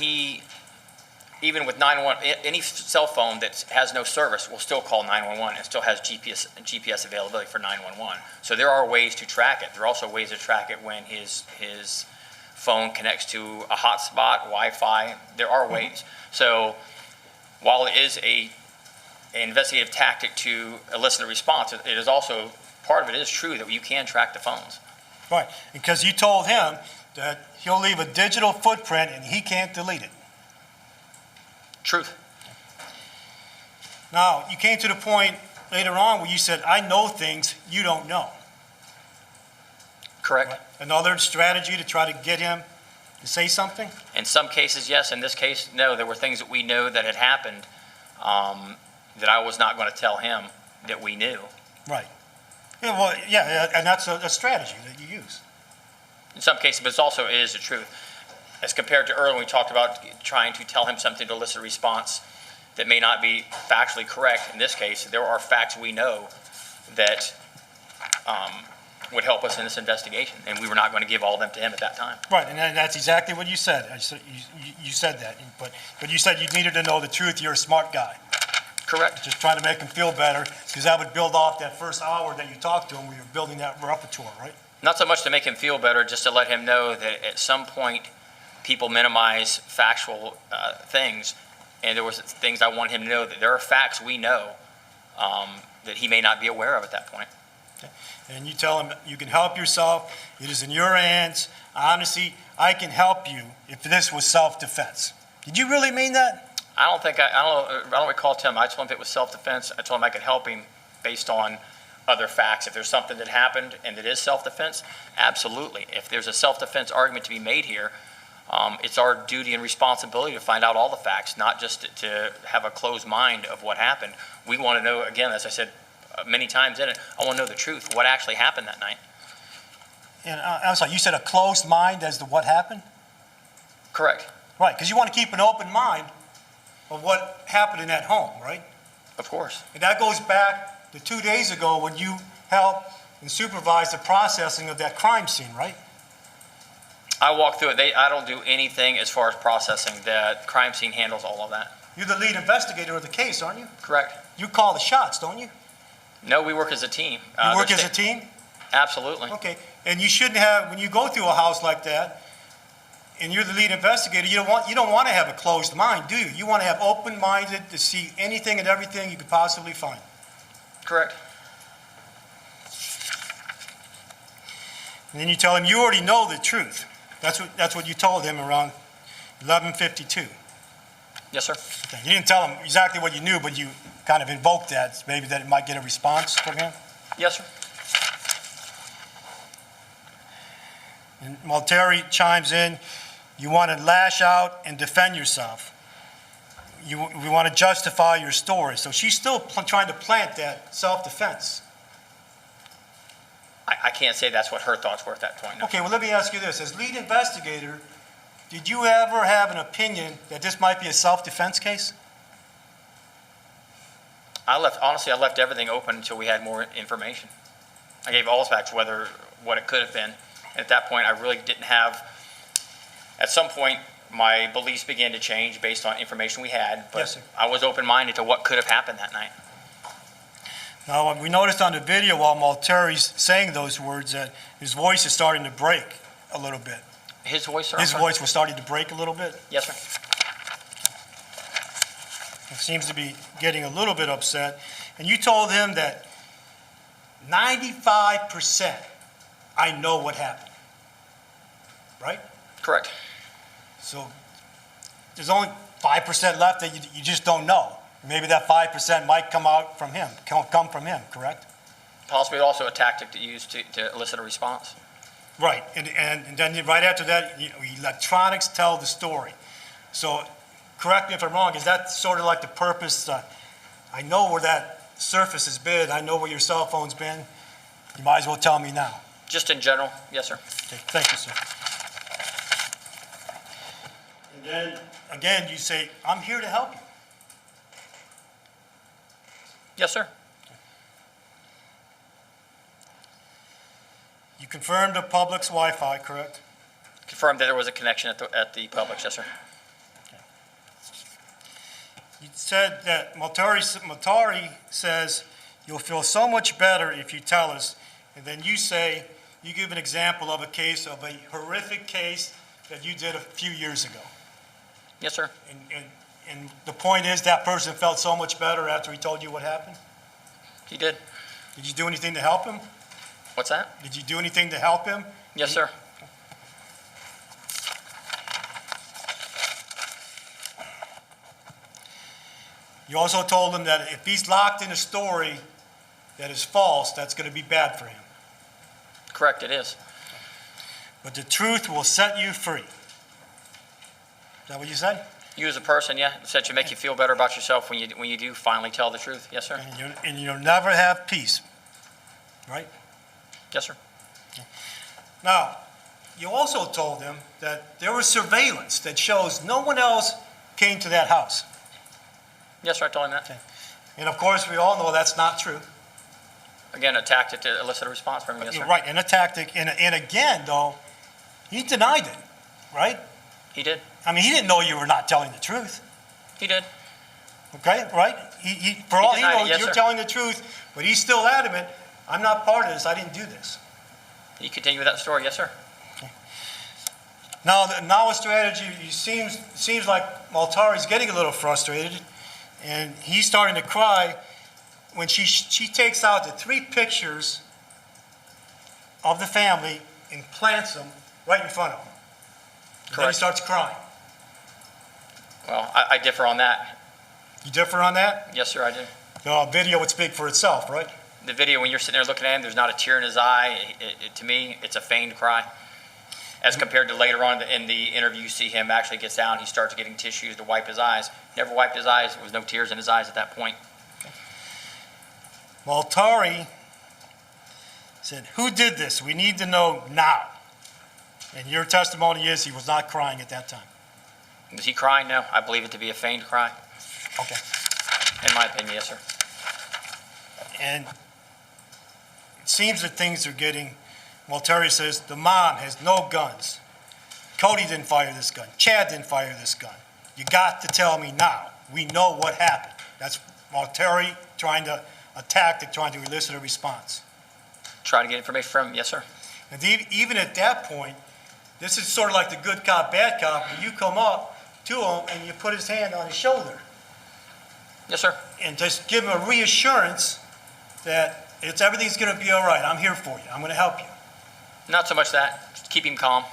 even with 911, any cell phone that has no service will still call 911 and still has GPS availability for 911. So there are ways to track it. There are also ways to track it when his phone connects to a hotspot, Wi-Fi. There are ways. So while it is an investigative tactic to elicit a response, it is also, part of it is true that you can track the phones. Right, because you told him that he'll leave a digital footprint and he can't delete it. Truth. Now, you came to the point later on where you said, I know things you don't know. Correct. Right? Another strategy to try to get him to say something? In some cases, yes. In this case, no. There were things that we know that had happened that I was not going to tell him that we knew. Right. Yeah, well, yeah, and that's a strategy that you use. In some cases, but it is the truth. As compared to earlier when we talked about trying to tell him something to elicit a response that may not be factually correct. In this case, there are facts we know that would help us in this investigation, and we were not going to give all of them to him at that time. Right, and that's exactly what you said. You said that, but you said you needed to know the truth. You're a smart guy. Correct. Just trying to make him feel better, because that would build off that first hour that you talked to him where you're building that repertoire, right? Not so much to make him feel better, just to let him know that at some point people minimize factual things, and there was things I wanted him to know that there are facts we know that he may not be aware of at that point. Okay. And you tell him you can help yourself. It is in your hands. Honestly, I can help you if this was self-defense. Did you really mean that? I don't recall telling him. I told him if it was self-defense, I told him I could help him based on other facts. If there's something that happened and it is self-defense, absolutely. If there's a self-defense argument to be made here, it's our duty and responsibility to find out all the facts, not just to have a closed mind of what happened. We want to know, again, as I said many times in it, I want to know the truth, what actually happened that night. And I'm sorry, you said a closed mind as to what happened? Correct. Right, because you want to keep an open mind of what happened in that home, right? Of course. And that goes back to 2 days ago when you helped and supervised the processing of that crime scene, right? I walk through it. I don't do anything as far as processing. The crime scene handles all of that. You're the lead investigator of the case, aren't you? Correct. You call the shots, don't you? No, we work as a team. You work as a team? Absolutely. Okay, and you shouldn't have, when you go through a house like that, and you're the lead investigator, you don't want to have a closed mind, do you? You want to have open-minded to see anything and everything you could possibly find. Correct. And then you tell him you already know the truth. That's what you told him around 11:52. Yes, sir. Okay, you didn't tell him exactly what you knew, but you kind of invoked that, maybe that it might get a response from him. Yes, sir. And Malteri chimes in, you want to lash out and defend yourself. We want to justify your story. So she's still trying to plant that self-defense. I can't say that's what her thoughts were at that point. No. Okay, well, let me ask you this. As lead investigator, did you ever have an opinion that this might be a self-defense case? Honestly, I left everything open until we had more information. I gave all the facts, what it could have been. And at that point, I really didn't have, at some point, my beliefs began to change based on information we had, but Yes, sir. I was open-minded to what could have happened that night. Now, we noticed on the video while Malteri's saying those words that his voice is starting to break a little bit. His voice, sir? His voice was starting to break a little bit. Yes, sir. He seems to be getting a little bit upset. And you told him that 95% I know what happened, right? Correct. So there's only 5% left that you just don't know. Maybe that 5% might come from him, correct? Possibly also a tactic to use to elicit a response. Right, and then right after that, electronics tell the story. So correct me if I'm wrong, is that sort of like the purpose? I know where that surface has been, I know where your cell phone's been. You might as well tell me now. Just in general, yes, sir. Okay, thank you, sir. And then, again, you say, I'm here to help you. Yes, sir. You confirmed the Publix Wi-Fi, correct? Confirmed that there was a connection at the Publix, yes, sir. You said that Maltari says, you'll feel so much better if you tell us, and then you say, you give an example of a case of a horrific case that you did a few years ago. Yes, sir. And the point is that person felt so much better after he told you what happened? He did. Did you do anything to help him? What's that? Did you do anything to help him? Yes, sir. You also told him that if he's locked in a story that is false, that's going to be bad for him. Correct, it is. But the truth will set you free. Is that what you said? You as a person, yeah, said to make you feel better about yourself when you do finally tell the truth. Yes, sir. And you'll never have peace, right? Yes, sir. Now, you also told him that there was surveillance that shows no one else came to that house. Yes, sir, I told him that. And of course, we all know that's not true. Again, a tactic to elicit a response from him. Yes, You're sir. right, and a tactic. And again, though, he denied it, right? He did. I mean, he didn't know you were not telling the truth. He did. Okay, right? For all he denied it, knows, yes, you're sir. telling the truth, but he's still adamant, I'm not part of this, I didn't do this. You continue with that story. Yes, sir. Now a strategy, it seems like Maltari's getting a little frustrated, and he's starting to cry when she takes out the 3 pictures of the family and plants them right in front of him. And then he Correct. starts crying. Well, I differ on that. You differ on that? Yes, sir, I do. The video would speak for itself, right? The video, when you're sitting there looking at him, there's not a tear in his eye. To me, it's a feigned cry. As compared to later on in the interview, you see him actually gets down, he starts getting tissues to wipe his eyes. Never wiped his eyes, there was no tears in his eyes at that point. Maltari said, "Who did this? We need to know now." And your testimony is he was not crying at that time. Was he crying? No, I believe it to be a feigned cry. Okay. In my opinion, yes, sir. And it seems that things are getting, well, Terry says the mom has no guns. Cody didn't fire this gun. Chad didn't fire this gun. You got to tell me now. We know what happened. That's Terry trying to, a tactic trying to elicit a response. Try to get information from him, yes, sir. And even at that point, this is sort of like the good cop, bad cop, where you come up to him and you put his hand on his shoulder Yes, sir. and just give him a reassurance that everything's going to be all right. I'm here for you. I'm going to help you. Not so much that. Just keep him calm.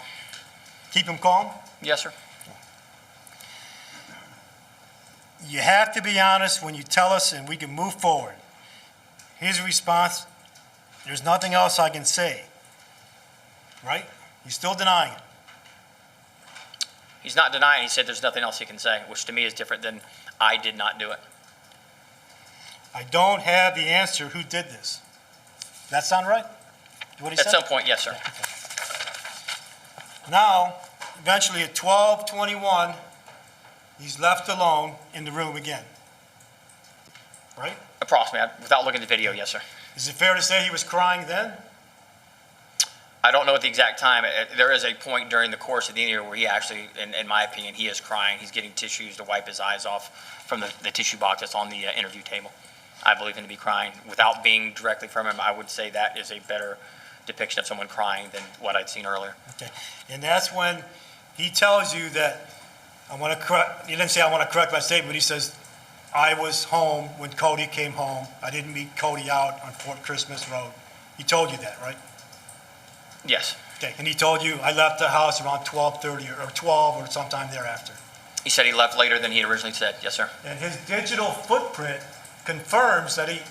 Keep him calm. Yes, sir. You have to be honest when you tell us and we can move forward. His response, there's nothing else I can say. Right? He's still denying it. He's not denying. He said there's nothing else he can say, which to me is different than I did not do it. I don't have the answer who did this. That sound right? What he At said? some point, yes, sir. Now, eventually at 12:21, he's left alone in the room again. Right? Approximately, without looking at the video, yes, sir. Is it fair to say he was crying then? I don't know at the exact time. There is a point during the course of the interview where he actually, in my opinion, he is crying. He's getting tissues to wipe his eyes off from the tissue box that's on the interview table. I believe him to be crying. Without being directly from him, I would say that is a better depiction of someone crying than what I'd seen earlier. Okay. And that's when he tells you that, he didn't say I want to correct my statement, but he says, I was home when Cody came home. I didn't meet Cody out on Fort Christmas Road. He told you that, right? Yes. Okay. And he told you, I left the house around 12:30 or 12 or sometime thereafter. He said he left later than he had originally said. Yes, sir. And his digital footprint confirms that he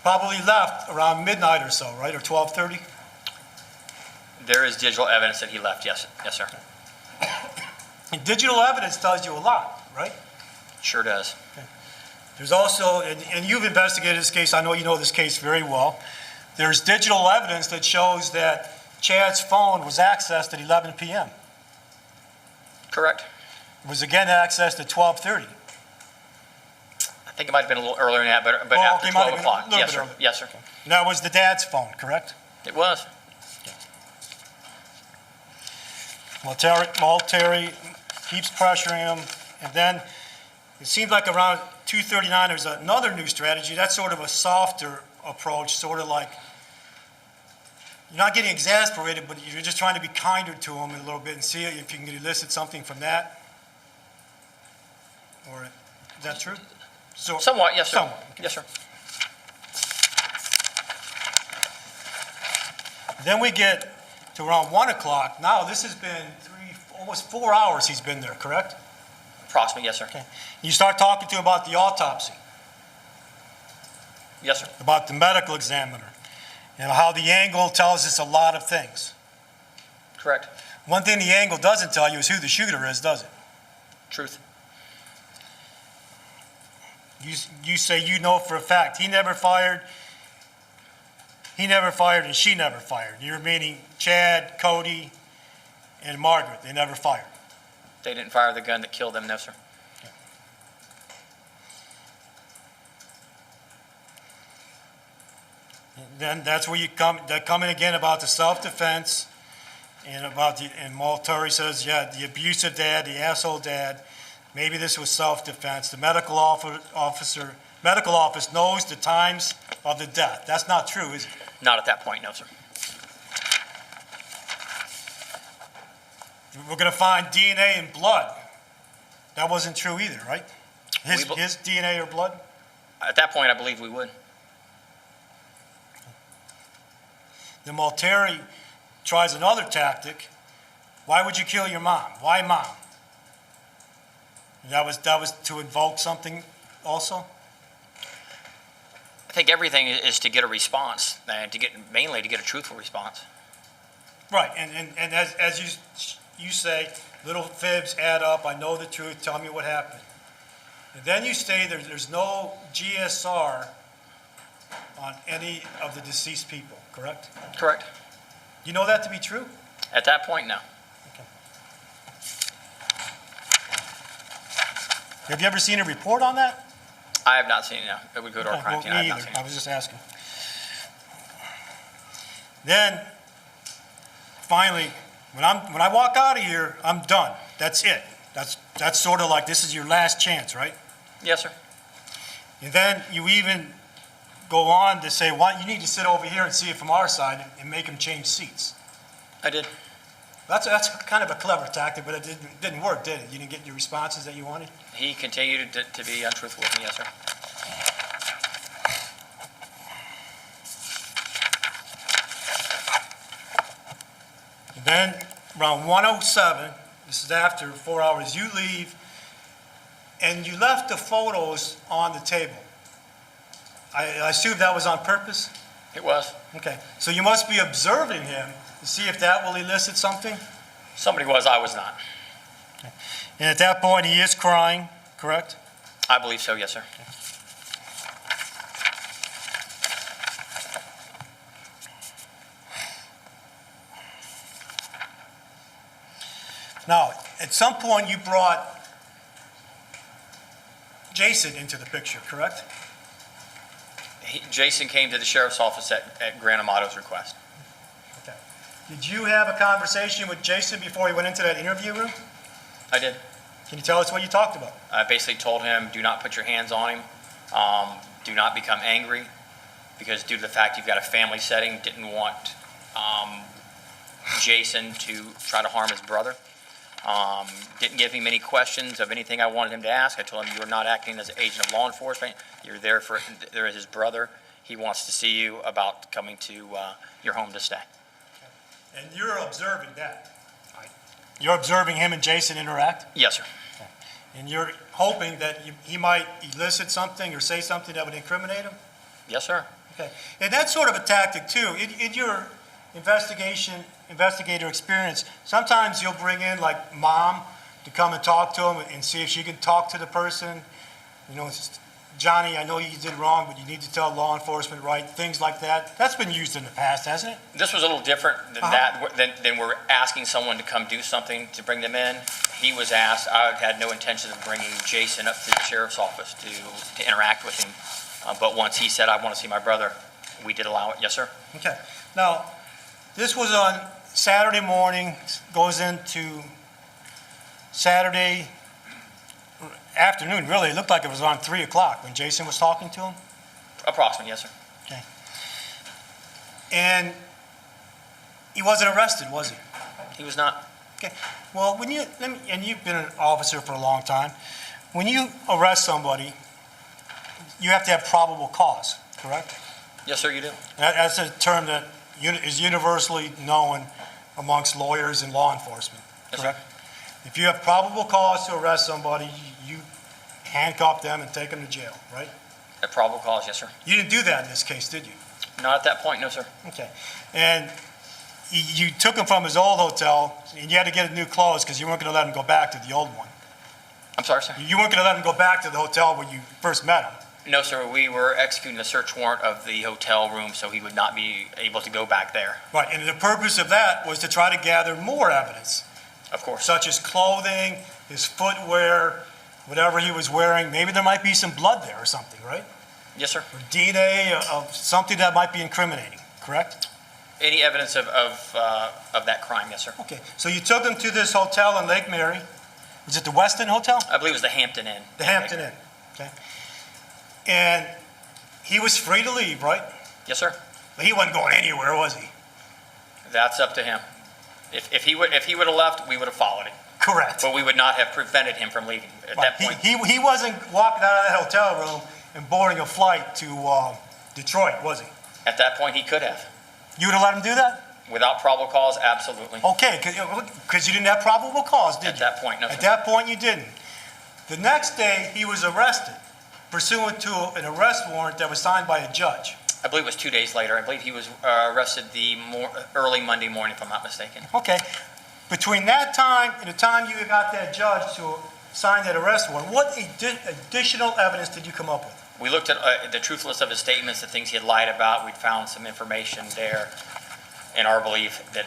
probably left around midnight or so, right? Or 12:30? There is digital evidence that he left. Yes. Yes, sir. And digital evidence tells you a lot, right? Sure does. There's also, and you've investigated this case, I know you know this case very well. There's digital evidence that shows that Chad's phone was accessed at 11 p.m. Correct. It was again accessed at 12:30. I think it might have been a little earlier than that, but Well, after it might 12 have been a o'clock. little Yes, bit sir. earlier. Yes, sir. And that was the dad's phone, correct? It was. Well, Terry keeps pressuring him, and then it seems like around 2:39, there's another new strategy. That's sort of a softer approach, sort of like, you're not getting exasperated, but you're just trying to be kinder to him a little bit and see if you can elicit something from that. Or, is that true? So, Somewhat, yes, sir. Somewhat, okay. Yes, sir. Then we get to around 1 o'clock. Now, this has been almost 4 hours he's been there, correct? Approximately, yes, sir. Okay. You start talking to him about the autopsy, Yes, sir. about the medical examiner, and how the angle tells us a lot of things. Correct. One thing the angle doesn't tell you is who the shooter is, does it? Truth. You say you know for a fact he never fired, and she never fired. You're meaning Chad, Cody, and Margaret. They never fired. They didn't fire the gun that killed them, no, sir. Then that's where they come in again about the self-defense and and Malturi says, yeah, the abusive dad, the asshole dad, maybe this was self-defense. The medical office knows the times of the death. That's not true, is it? Not at that point, no, sir. We're going to find DNA in blood. That wasn't true either, right? His DNA or blood? At that point, I believe we would. Then Malteri tries another tactic. Why would you kill your mom? Why mom? And that was to invoke something also? I think everything is to get a response, and mainly to get a truthful response. Right, and as you say, little fibs add up. I know the truth. Tell me what happened. And then you say there's no GSR on any of the deceased people, correct? Correct. You know that to be true? At that point, no. Have you ever seen a report on that? I have not seen it, no. It would go to our Okay, crime well, team. I have me not either. seen I it. was just asking. Then, finally, when I walk out of here, I'm done. That's it. That's sort of like, this is your last chance, right? Yes, sir. And then you even go on to say, well, you need to sit over here and see it from our side and make them change seats. I did. That's kind of a clever tactic, but it didn't work, did it? You didn't get your responses that you wanted? He continued to be untruthful with me, yes, sir. And then around 1:07, this is after 4 hours, you leave, and you left the photos on the table. I assume that was on purpose? It was. Okay, so you must be observing him to see if that will elicit something? Somebody was, I was not. And at that point, he is crying, correct? I believe so, yes, sir. Now, at some point, you brought Jason into the picture, correct? Jason came to the sheriff's office at Grand Amato's request. Okay. Did you have a conversation with Jason before he went into that interview room? I did. Can you tell us what you talked about? I basically told him, do not put your hands on him. Do not become angry, because due to the fact you've got a family setting, didn't want Jason to try to harm his brother. Didn't give him any questions of anything I wanted him to ask. I told him, you are not acting as an agent of law enforcement. You're there as his brother. He wants to see you about coming to your home to stay. And you're observing that? You're observing him and Jason interact? Yes, sir. And you're hoping that he might elicit something or say something that would incriminate him? Yes, sir. Okay. And that's sort of a tactic, too. In your investigator experience, sometimes you'll bring in, like, mom to come and talk to him and see if she can talk to the person. You know, it's, Johnny, I know you did wrong, but you need to tell law enforcement, right? Things like that. That's been used in the past, hasn't it? This was a little different than that, than we're asking someone to come do something to bring them in. He was asked, I had no intention of bringing Jason up to the sheriff's office to interact with him. But once he said, I want to see my brother, we did allow it. Yes, sir. Okay. Now, this was on Saturday morning, goes into Saturday afternoon, really. It looked like it was around 3 o'clock when Jason was talking to him. Approximately, yes, sir. Okay. And he wasn't arrested, was he? He was not. Okay. Well, and you've been an officer for a long time, when you arrest somebody, you have to have probable cause, correct? Yes, sir, you do. That's a term that is universally known amongst lawyers and law enforcement, Yes, correct? If you have probable cause to arrest somebody, you handcuff them and take them to jail, right? At probable cause, yes, sir. You didn't do that in this case, did you? Not at that point, no, sir. Okay. And you took him from his old hotel, and you had to get new clothes because you weren't going to let him go back to the old one. I'm sorry, sir. You weren't going to let him go back to the hotel where you first met him. No, sir, we were executing a search warrant of the hotel room, so he would not be able to go back there. Right, and the purpose of that was to try to gather more evidence, Of course. such as clothing, his footwear, whatever he was wearing. Maybe there might be some blood there or something, right? Yes, sir. Or DNA of something that might be incriminating, correct? Any evidence of that crime, yes, sir. Okay, so you took him to this hotel in Lake Mary. Was it the Westin Hotel? I believe it was the Hampton Inn. The Hampton Inn, okay. And he was free to leave, right? Yes, sir. But he wasn't going anywhere, was he? That's up to him. If he would have left, we would have followed him. Correct. But we would not have prevented him from leaving at that point. He wasn't walking out of that hotel room and boarding a flight to Detroit, was he? At that point, he could have. You would have let him do that? Without probable cause, absolutely. Okay, because you didn't have probable cause, did you? At that point, no, At sir. that point, you didn't. The next day, he was arrested pursuant to an arrest warrant that was signed by a judge. I believe it was 2 days later. I believe he was arrested early Monday morning, if I'm not mistaken. Okay. Between that time and the time you got that judge to sign that arrest warrant, what additional evidence did you come up with? We looked at the truthfulness of his statements, the things he had lied about. We'd found some information there in our belief that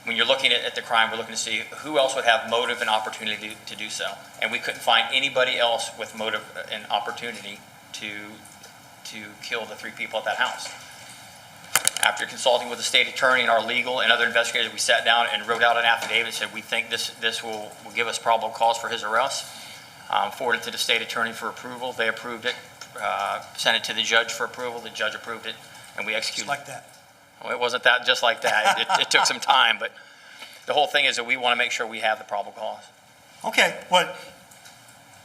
when you're looking at the crime, we're looking to see who else would have motive and opportunity to do so. And we couldn't find anybody else with motive and opportunity to kill the 3 people at that house. After consulting with the state attorney and our legal and other investigators, we sat down and wrote out an affidavit and said, we think this will give us probable cause for his arrest. Forwarded it to the state attorney for approval. They approved it, sent it to the judge for approval. The judge approved it, and we executed Just like that. Well, it wasn't that just like that. It took some time, but the whole thing is that we want to make sure we have the probable cause. Okay, well,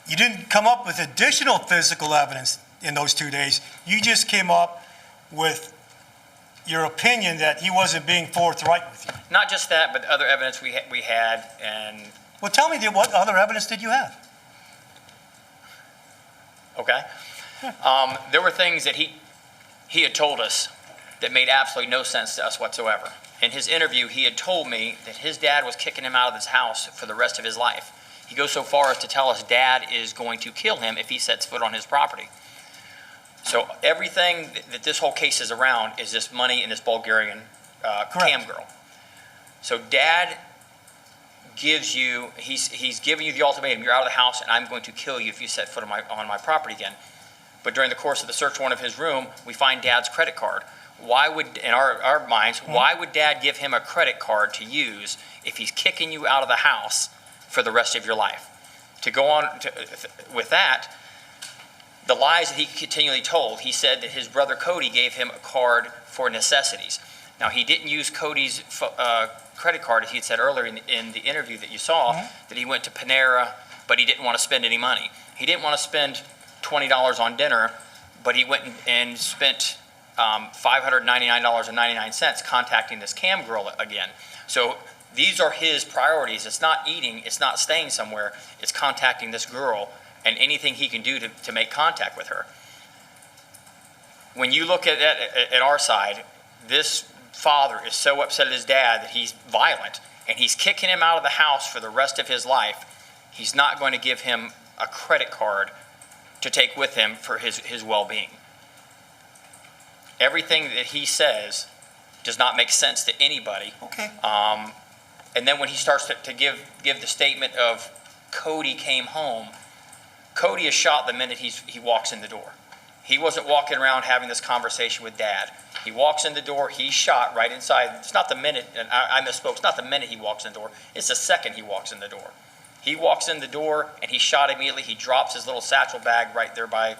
you didn't come up with additional physical evidence in those 2 days. You just came up with your opinion that he wasn't being forthright with you. Not just that, but other evidence we had, and Well, tell me, what other evidence did you have? okay, there were things that he had told us that made absolutely no sense to us whatsoever. In his interview, he had told me that his dad was kicking him out of his house for the rest of his life. He goes so far as to tell us dad is going to kill him if he sets foot on his property. So everything that this whole case is around is this money and this Bulgarian cam girl. So dad gives you, he's giving you the ultimatum, you're out of the house and I'm going to kill you if you set foot on my property again. But during the course of the search warrant of his room, we find dad's credit card. Why would, in our minds, why would dad give him a credit card to use if he's kicking you out of the house for the rest of your life? To go on with that, the lies that he continually told, he said that his brother Cody gave him a card for necessities. Now, he didn't use Cody's credit card, as he had said earlier in the interview that you saw, that he went to Panera, but he didn't want to spend any money. He didn't want to spend $20 on dinner, but he went and spent $599.99 contacting this cam girl again. So these are his priorities. It's not eating, it's not staying somewhere, it's contacting this girl and anything he can do to make contact with her. When you look at our side, this father is so upset at his dad that he's violent and he's kicking him out of the house for the rest of his life. He's not going to give him a credit card to take with him for his well-being. Everything that he says does not make sense to anybody. Okay. And then when he starts to give the statement of Cody came home, Cody is shot the minute he walks in the door. He wasn't walking around having this conversation with dad. He walks in the door, he's shot right inside. It's not the minute, and I misspoke, it's not the minute he walks in the door, it's the second he walks in the door. He walks in the door and he's shot immediately. He drops his little satchel bag right there by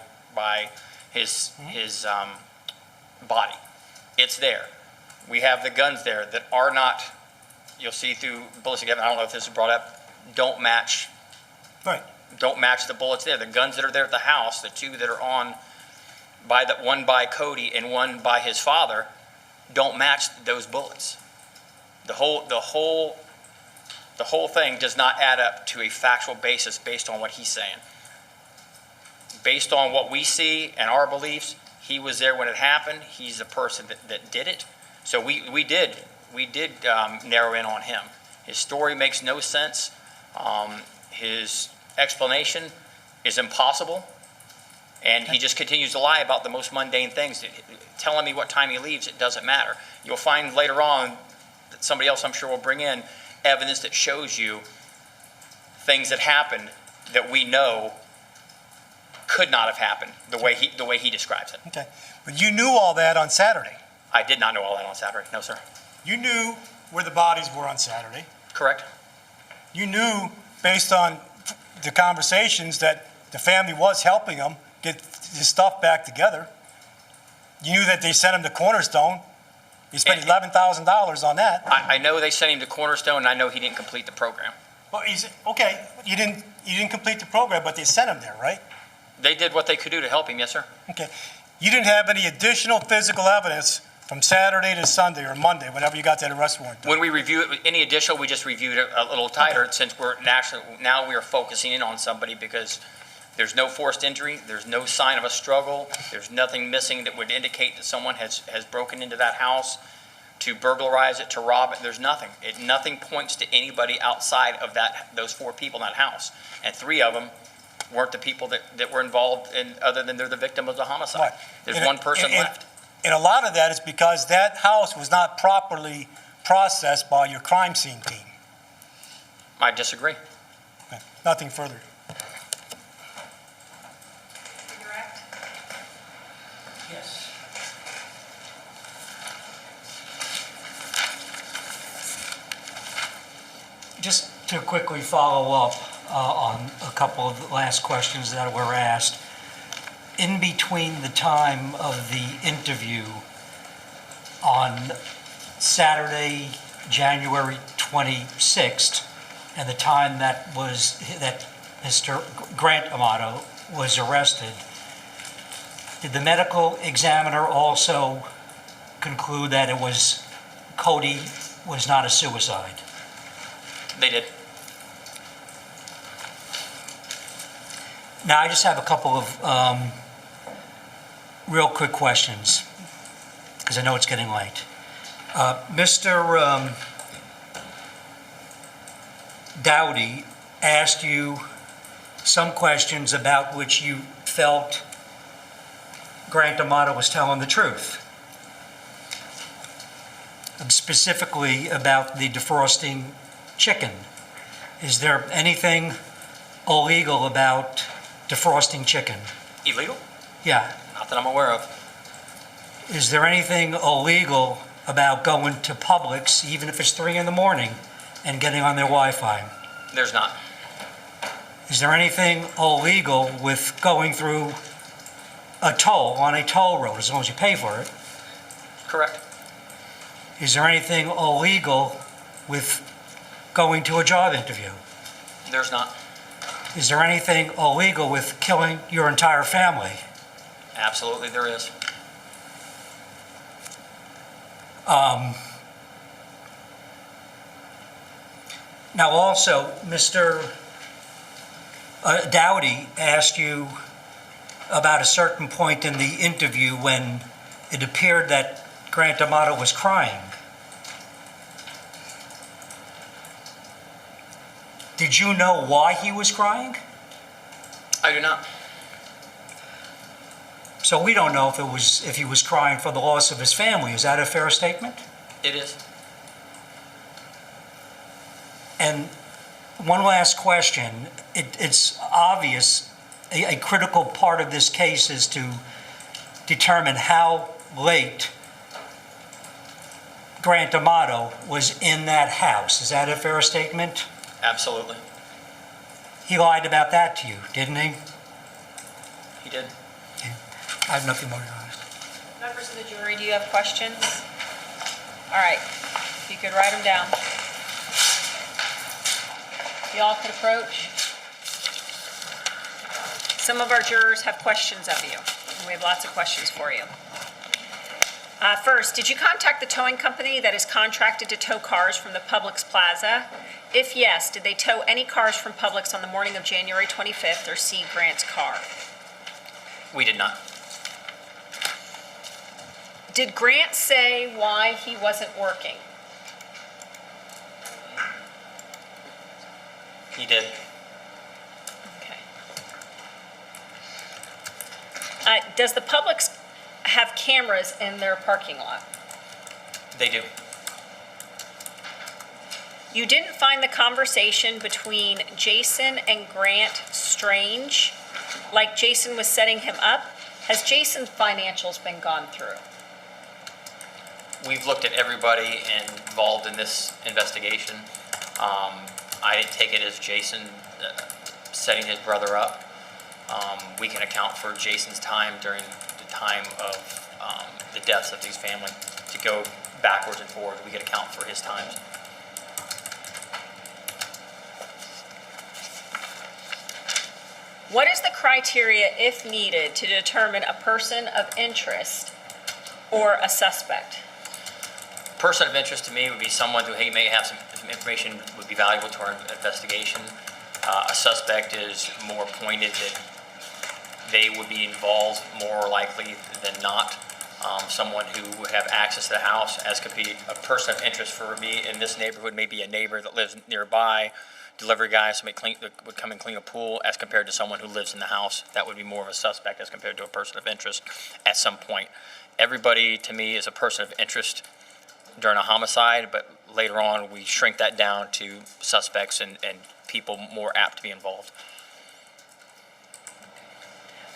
his body. It's there. We have the guns there that are not, you'll see through ballistic evidence, I don't know if this is brought up, don't match Right. the bullets there. The guns that are there at the house, the 2 that are on, one by Cody and one by his father, don't match those bullets. The whole thing does not add up to a factual basis based on what he's saying. Based on what we see and our beliefs, he was there when it happened. He's the person that did it. So we did narrow in on him. His story makes no sense. His explanation is impossible. And he just continues to lie about the most mundane things. Telling me what time he leaves, it doesn't matter. You'll find later on that somebody else, I'm sure, will bring in evidence that shows you things that happened that we know could not have happened the way he describes it. Okay. But you knew all that on Saturday. I did not know all that on Saturday. No, sir. You knew where the bodies were on Saturday. Correct. You knew, based on the conversations, that the family was helping him get his stuff back together. You knew that they sent him to Cornerstone. He spent $11,000 on that. I know they sent him to Cornerstone, and I know he didn't complete the program. Well, okay. You didn't complete the program, but they sent him there, right? They did what they could do to help him, yes, sir. Okay. You didn't have any additional physical evidence from Saturday to Sunday or Monday, whenever you got that arrest warrant done. When we review it, any additional, we just reviewed it a little tighter since now we are focusing in on somebody because there's no forced injury, there's no sign of a struggle, there's nothing missing that would indicate that someone has broken into that house to burglarize it, to rob it. There's nothing. Nothing points to anybody outside of those 4 people in that house. And 3 of them weren't the people that were involved in, other than they're the victim of the homicide. Right. There's And- one person and- left. And a lot of that is because that house was not properly processed by your crime scene team. I disagree. Okay, nothing further. Correct? Yes. Just to quickly follow up on a couple of the last questions that were asked. In between the time of the interview on Saturday, January 26th, and the time that Mr. Grant Amato was arrested, did the medical examiner also conclude that Cody was not a suicide? They did. Now, I just have a couple of real quick questions, because I know it's getting late. Mr. Dowdy asked you some questions about which you felt Grant Amato was telling the truth, specifically about the defrosting chicken. Is there anything illegal about defrosting chicken? Illegal? Yeah. Not that I'm aware of. Is there anything illegal about going to Publix, even if it's 3 in the morning, and getting on their Wi-Fi? There's not. Is there anything illegal with going through a toll, on a toll road, as long as you pay for it? Correct. Is there anything illegal with going to a job interview? There's not. Is there anything illegal with killing your entire family? Absolutely there is. Now also, Mr. Dowdy asked you about a certain point in the interview when it appeared that Grant Amato was crying. Did you know why he was crying? I do not. So we don't know if he was crying for the loss of his family. Is that a fair statement? It is. And one last question. It's obvious a critical part of this case is to determine how late Grant Amato was in that house. Is that a fair statement? Absolutely. He lied about that to you, didn't he? He did. I have nothing more to ask. Members of the jury, do you have questions? All right, if you could write them down. You all could approach. Some of our jurors have questions of you, and we have lots of questions for you. First, did you contact the towing company that is contracted to tow cars from the Publix Plaza? If yes, did they tow any cars from Publix on the morning of January 25th or see Grant's car? We did not. Did Grant say why he wasn't working? He did. Okay. Does the Publix have cameras in their parking lot? They do. You didn't find the conversation between Jason and Grant strange? Like Jason was setting him up? Has Jason's financials been gone through? We've looked at everybody involved in this investigation. I didn't take it as Jason setting his brother up. We can account for Jason's time during the time of the deaths of these families. To go backwards and forwards, we can account for his times. What is the criteria, if needed, to determine a person of interest or a suspect? Person of interest to me would be someone who may have some information would be valuable to our investigation. A suspect is more pointed that they would be involved more likely than not. someone who would have access to the house, as could be a person of interest for me in this neighborhood, maybe a neighbor that lives nearby, delivery guys that would come and clean a pool, as compared to someone who lives in the house. That would be more of a suspect as compared to a person of interest at some point. Everybody, to me, is a person of interest during a homicide, but later on, we shrink that down to suspects and people more apt to be involved.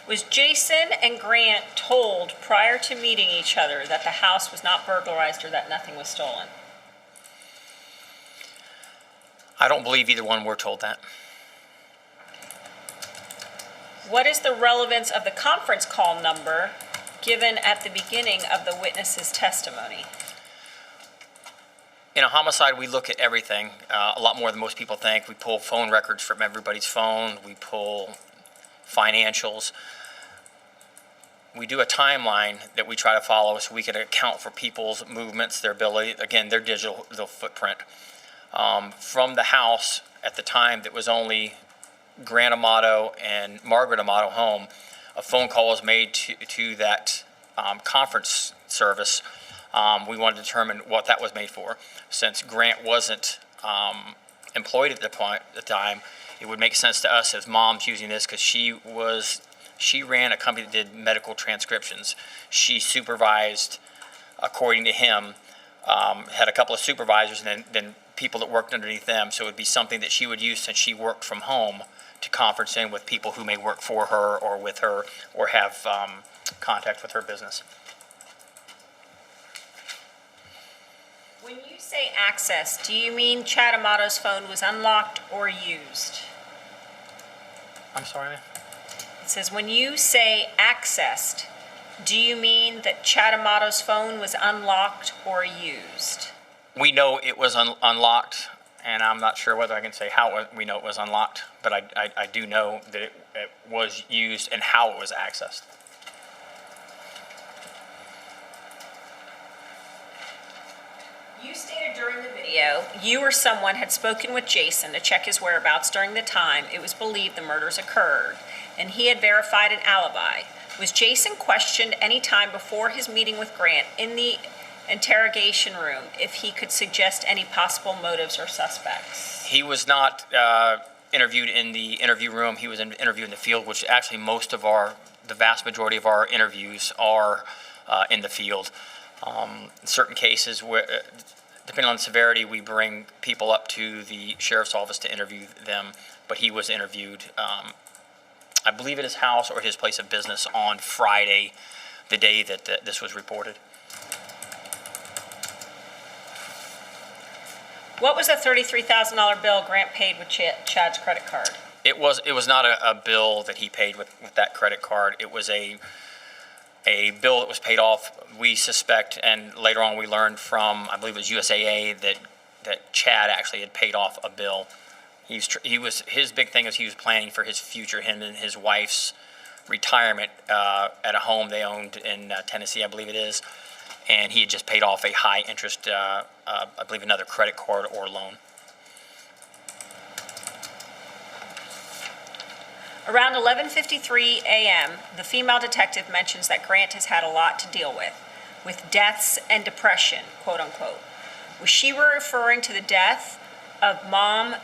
Was Jason and Grant told prior to meeting each other that the house was not burglarized or that nothing was stolen? I don't believe either one were told that. What is the relevance of the conference call number given at the beginning of the witness's testimony? In a homicide, we look at everything, a lot more than most people think. We pull phone records from everybody's phone. We pull financials. We do a timeline that we try to follow so we can account for people's movements, their ability, again, their digital footprint. From the house at the time that was only Grant Amato and Margaret Amato home, a phone call was made to that conference service. We wanted to determine what that was made for. Since Grant wasn't employed at the time, it would make sense to us as moms using this because she ran a company that did medical transcriptions. She supervised, according to him, had a couple of supervisors and then people that worked underneath them. So it would be something that she would use since she worked from home to conference in with people who may work for her or with her or have contact with her business. When you say access, do you mean Chad Amato's phone was unlocked or used? I'm sorry, ma'am? It says, when you say accessed, do you mean that Chad Amato's phone was unlocked or used? We know it was unlocked, and I'm not sure whether I can say how we know it was unlocked, but I do know that it was used and how it was accessed. You stated during the video you or someone had spoken with Jason to check his whereabouts during the time it was believed the murders occurred, and he had verified an alibi. Was Jason questioned any time before his meeting with Grant in the interrogation room if he could suggest any possible motives or suspects? He was not interviewed in the interview room. He was interviewed in the field, which actually the vast majority of our interviews are in the field. In certain cases, depending on the severity, we bring people up to the sheriff's office to interview them, but he was interviewed, I believe at his house or his place of business on Friday, the day that this was reported. What was the $33,000 bill Grant paid with Chad's credit card? It was not a bill that he paid with that credit card. It was a bill that was paid off. We suspect, and later on we learned from, I believe it was USAA, that Chad actually had paid off a bill. His big thing is he was planning for his future, him and his wife's retirement at a home they owned in Tennessee, I believe it is, and he had just paid off a high interest, I believe another credit card or loan. Around 11:53 a.m., the female detective mentions that Grant has had a lot to deal with deaths and depression, quote unquote. Was she referring to the death of mom,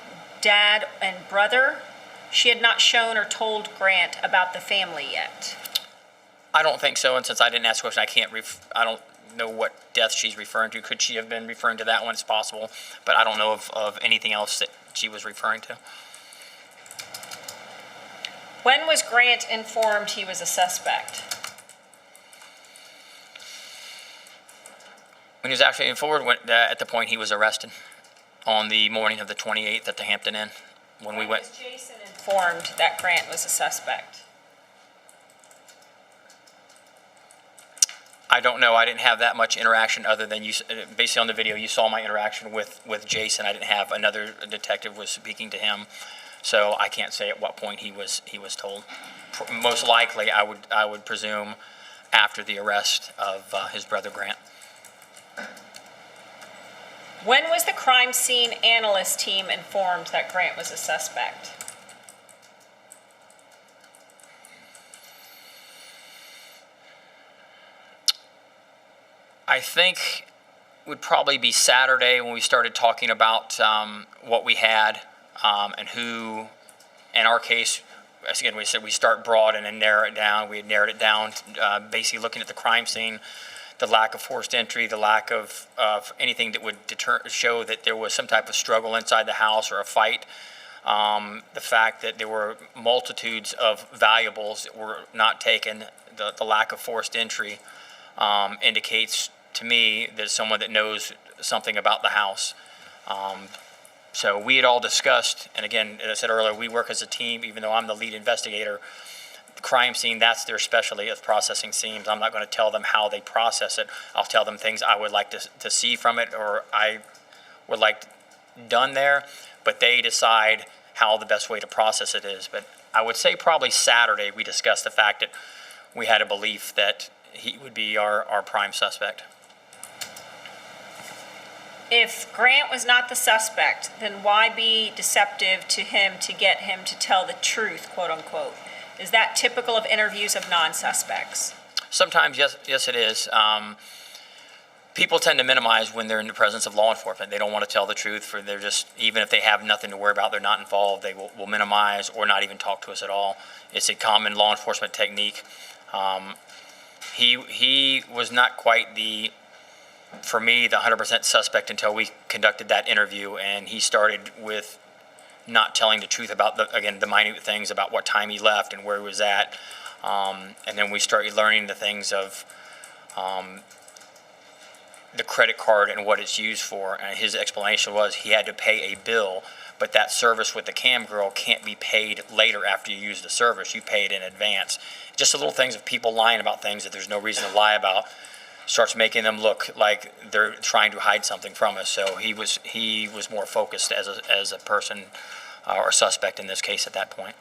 dad, and brother? She had not shown or told Grant about the family yet. I don't think so, and since I didn't ask the question, I don't know what death she's referring to. Could she have been referring to that one? It's possible, but I don't know of anything else that she was referring to. When was Grant informed he was a suspect? When he was actually informed, at the point he was arrested on the morning of the 28th at the Hampton Inn. When we went. Was Jason informed that Grant was a suspect? I don't know. I didn't have that much interaction other than you. Basically on the video, you saw my interaction with Jason. I didn't have another detective was speaking to him. So I can't say at what point he was told. Most likely, I would presume after the arrest of his brother Grant. When was the crime scene analyst team informed that Grant was a suspect? I think would probably be Saturday when we started talking about what we had and who, in our case, as again, we said we start broad and then narrow it down. We had narrowed it down, basically looking at the crime scene, the lack of forced entry, the lack of anything that would show that there was some type of struggle inside the house or a fight. The fact that there were multitudes of valuables that were not taken, the lack of forced entry indicates to me that someone that knows something about the house. So we had all discussed, and again, as I said earlier, we work as a team, even though I'm the lead investigator. The crime scene, that's their specialty of processing scenes. I'm not going to tell them how they process it. I'll tell them things I would like to see from it or I would like done there, but they decide how the best way to process it is. But I would say probably Saturday we discussed the fact that we had a belief that he would be our prime suspect. If Grant was not the suspect, then why be deceptive to him to get him to tell the truth, quote unquote? Is that typical of interviews of non-suspects? Sometimes, yes, it is. People tend to minimize when they're in the presence of law enforcement. They don't want to tell the truth, for they're just, even if they have nothing to worry about, they're not involved, they will minimize or not even talk to us at all. It's a common law enforcement technique. He was not quite for me, the 100% suspect until we conducted that interview, and he started with not telling the truth about the minute things about what time he left and where he was at. And then we started learning the things of the credit card and what it's used for. And his explanation was he had to pay a bill, but that service with the cam girl can't be paid later after you use the service. You pay it in advance. Just the little things of people lying about things that there's no reason to lie about starts making them look like they're trying to hide something from us. So he was more focused as a person or suspect in this case at that point.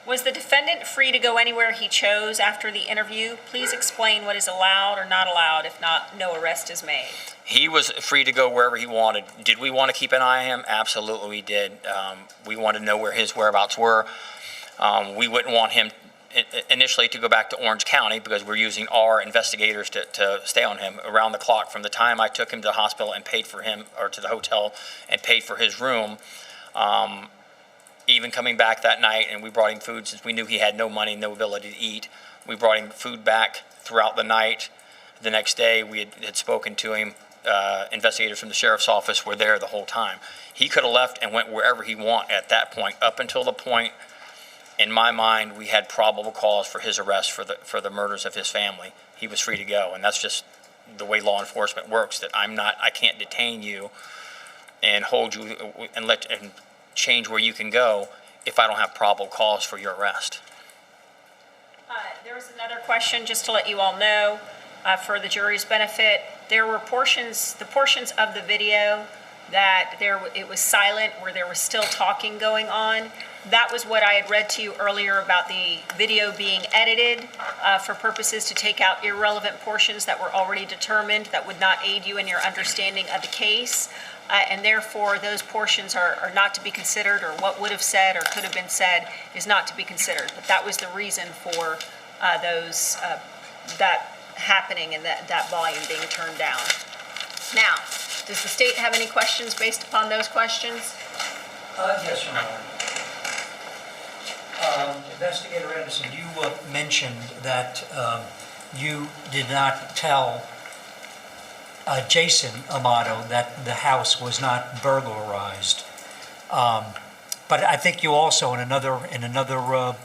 Was the defendant free to go anywhere he chose after the interview? Please explain what is allowed or not allowed. If not, no arrest is made. He was free to go wherever he wanted. Did we want to keep an eye on him? Absolutely we did. We wanted to know where his whereabouts were. We wouldn't want him initially to go back to Orange County because we're using our investigators to stay on him around the clock. From the time I took him to the hospital and paid for him, or to the hotel and paid for his room, even coming back that night, and we brought him food since we knew he had no money, no ability to eat. We brought him food back throughout the night. The next day we had spoken to him. Investigators from the sheriff's office were there the whole time. He could have left and went wherever he wanted at that point, up until the point, in my mind, we had probable cause for his arrest for the murders of his family. He was free to go, and that's just the way law enforcement works. That I can't detain you and hold you and change where you can go if I don't have probable cause for your arrest. There was another question, just to let you all know, for the jury's benefit. There were portions of the video that it was silent, where there was still talking going on. That was what I had read to you earlier about the video being edited for purposes to take out irrelevant portions that were already determined that would not aid you in your understanding of the case. And therefore, those portions are not to be considered, or what would have said or could have been said is not to be considered. But that was the reason for that happening and that volume being turned down. Now, does the state have any questions based upon those questions? Yes, Your Honor. Investigator Anderson, you mentioned that you did not tell Jason Amato that the house was not burglarized. But I think you also, in another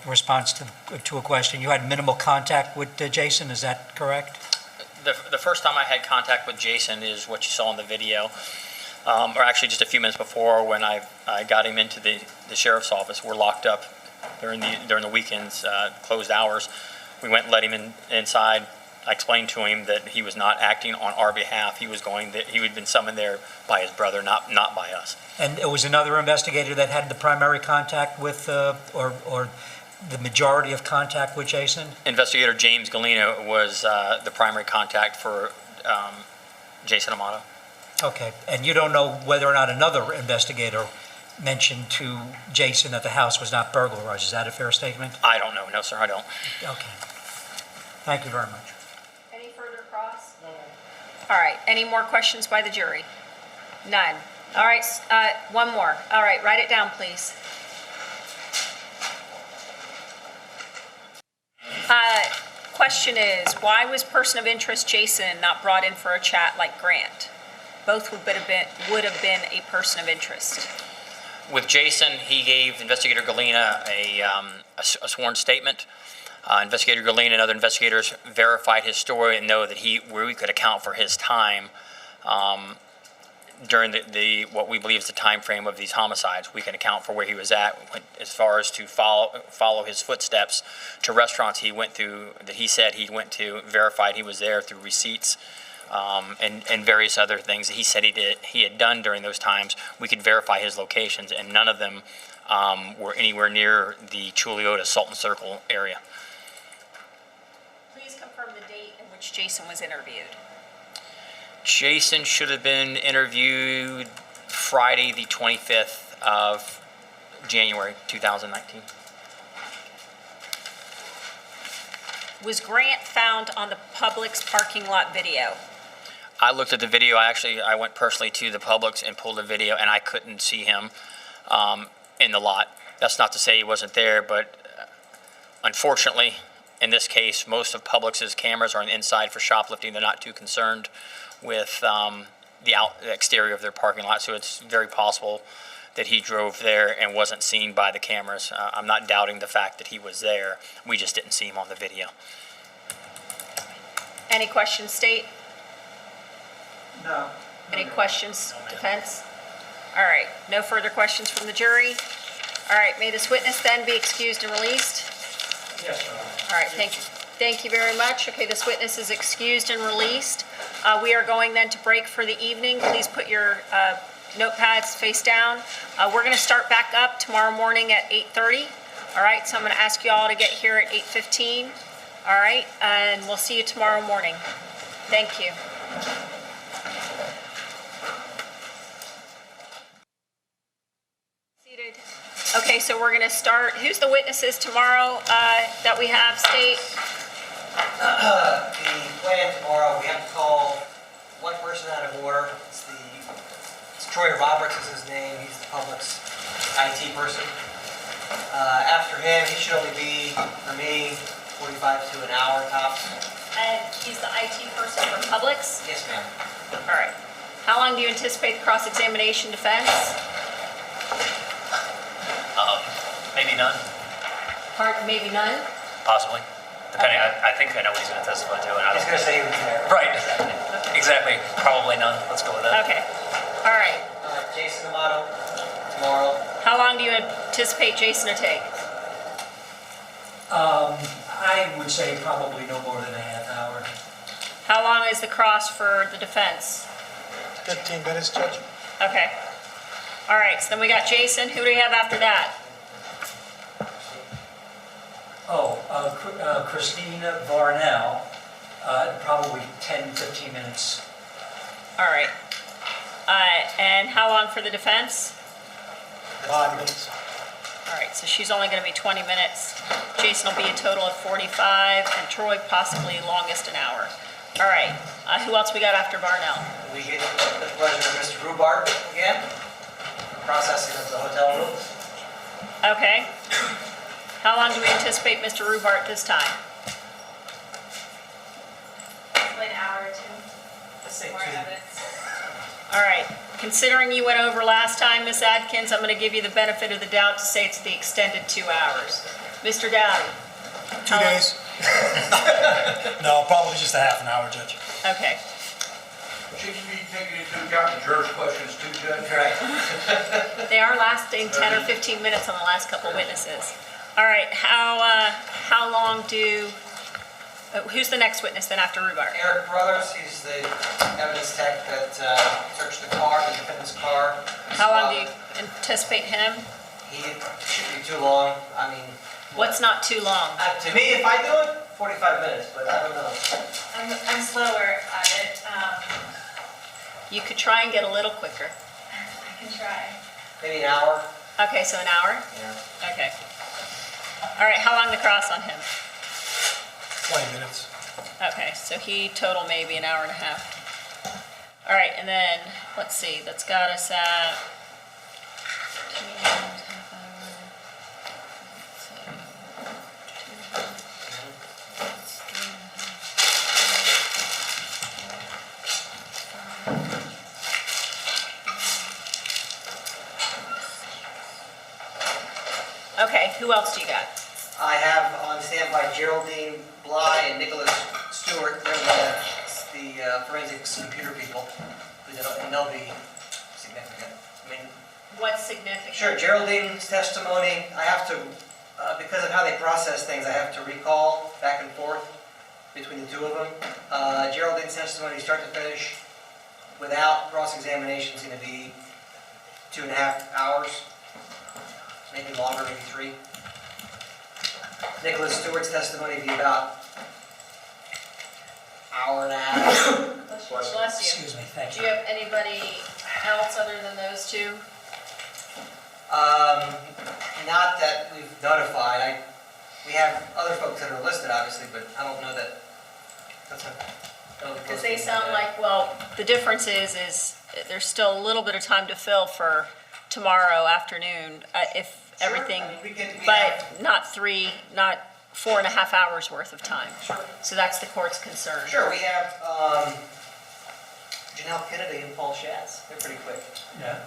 response to a question, you had minimal contact with Jason. Is that correct? The first time I had contact with Jason is what you saw in the video, or actually just a few minutes before, when I got him into the sheriff's office. We're locked up during the weekends, closed hours. We went and let him inside. I explained to him that he was not acting on our behalf. He had been summoned there by his brother, not by us. And it was another investigator that had the primary contact with, or the majority of contact with Jason? Investigator James Galena was the primary contact for Jason Amato. Okay, and you don't know whether or not another investigator mentioned to Jason that the house was not burglarized. Is that a fair statement? I don't know. No, sir, I don't. Okay. Thank you very much. Any further cross? All right, any more questions by the jury? None. All right, one more. All right, write it down, please. Question is, why was person of interest Jason not brought in for a chat like Grant? Both would have been a person of interest. With Jason, he gave Investigator Galena a sworn statement. Investigator Galena and other investigators verified his story and know that we could account for his time during what we believe is the time frame of these homicides. We can account for where he was at as far as to follow his footsteps to restaurants he went through, that he said he went to, verified he was there through receipts and various other things that he said he had done during those times. We could verify his locations, and none of them were anywhere near the Chuliota Sultan Circle area. Please confirm the date in which Jason was interviewed. Jason should have been interviewed Friday, the 25th of January, 2019. Was Grant found on the Publix parking lot video? I looked at the video. I went personally to the Publix and pulled the video, and I couldn't see him in the lot. That's not to say he wasn't there, but unfortunately, in this case, most of Publix's cameras are on the inside for shoplifting. They're not too concerned with the exterior of their parking lot, so it's very possible that he drove there and wasn't seen by the cameras. I'm not doubting the fact that he was there. We just didn't see him on the video. Any questions, State? No. Any questions, defense? All right, no further questions from the jury. All right, may this witness then be excused and released? Yes, Your Honor. All right, thank you very much. Okay, this witness is excused and released. We are going then to break for the evening. Please put your notepads face down. We're going to start back up tomorrow morning at 8:30. All right, so I'm going to ask you all to get here at 8:15. All right, and we'll see you tomorrow morning. Thank you. Seated. Okay, so we're going to start. Who's the witnesses tomorrow that we have, State? The plan tomorrow, we have to call one person out of order. It's Troy Roberts is his name. He's the Publix IT person. After him, he should only be, for me, 45 to an hour tops. And he's the IT person for Publix? Yes, ma'am. All right. How long do you anticipate the cross-examination defense? Maybe none, Maybe none? possibly. Depending, I think I know what he's going to testify to, and I He's don't. going to say he was there. Right, exactly. Probably none. Let's go with that. Okay. All right. Jason Amato, tomorrow. How long do you anticipate Jason to take? I would say probably no more than a half hour. How long is the cross for the defense? 15 minutes, Judge. Okay. All right, so then we got Jason. Who do we have after that? Christina Varnell, probably 10, 15 minutes. All right. And how long for the defense? 5 minutes. All right, so she's only going to be 20 minutes. Jason will be a total of 45, and Troy possibly longest an hour. All right, who else we got after Varnell? We get the pleasure of Mr. Rubart again, processing of the hotel rooms. Okay. How long do we anticipate Mr. Rubart this time? Like an hour or two. Let's say More 2. evidence. All right. Considering you went over last time, Ms. Adkins, I'm going to give you the benefit of the doubt to say it's the extended 2 hours. Mr. Dowdy? 2 days. No, probably just a half an hour, Judge. Okay. Should you be taking into account the jurors' questions too, Judge? Right. They are lasting 10 or 15 minutes on the last couple witnesses. All right. How long do... who's the next witness then after Rubart? Eric Brothers, he's the evidence tech that searched the car, the defendant's car. How long do you anticipate him? He shouldn't be too long. I mean, What's not too long? to me, if I do it, 45 minutes, but I don't know. I'm slower at it. You could try and get a little quicker. I can try. Maybe an hour. Okay, so an hour? Yeah. Okay. All right, how long the cross on him? 20 minutes. Okay, so he total maybe an hour and a half. All right, and then, let's see, that's got us at 2 hours, half hour. So, 2 hours, that's 3.5. Okay, who else do you got? I have on standby Geraldine Bly and Nicholas Stewart. They're the forensics computer people. And they'll be significant. I mean, What's significant? sure, Geraldine's testimony, I have to, because of how they process things, I have to recall back and forth between the two of them. Geraldine's testimony, start to finish, without cross-examination, is going to be 2.5 hours, maybe longer, maybe 3. Nicholas Stewart's testimony will be about hour and a half. Bless you. Excuse me, thank Do you. you have anybody else other than those two? Not that we've notified. We have other folks that are listed, obviously, but I don't know that. Because they sound like, well, the difference is there's still a little bit of time to fill for tomorrow afternoon, if Sure. everything, I mean, we but have- not 4.5 hours worth of time. Sure. So that's the court's concern. Sure, we have Janelle Kennedy and Paul Schatz. They're pretty quick. Yeah,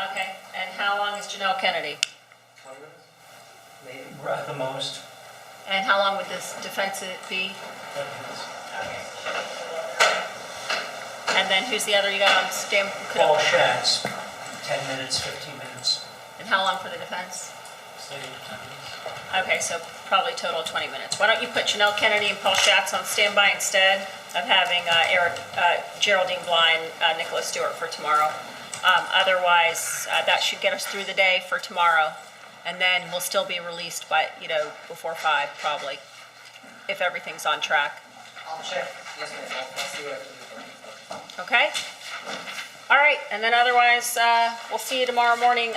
Okay, and how long is Janelle Kennedy? 20 minutes, maybe. we're at the most. And how long would this defense be? 10 minutes. And then who's the other you got on stand? Paul Schatz, 10 minutes, 15 minutes. And how long for the defense? Say 10 minutes. Okay, so probably total 20 minutes. Why don't you put Janelle Kennedy and Paul Schatz on standby instead of having Geraldine Bly and Nicholas Stewart for tomorrow. Otherwise, that should get us through the day for tomorrow. And then we'll still be released by, before 5 probably, if everything's on track. I'll check. Yes, ma'am. I'll see what I can do. Okay? All right, and then otherwise, we'll see you tomorrow morning.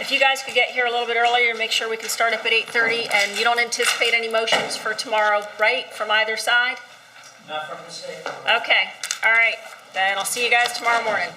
If you guys could get here a little bit earlier, make sure we can start up at 8:30, and you don't anticipate any motions for tomorrow, right, from either side? Not from the state. Okay, all right, then I'll see you guys tomorrow morning.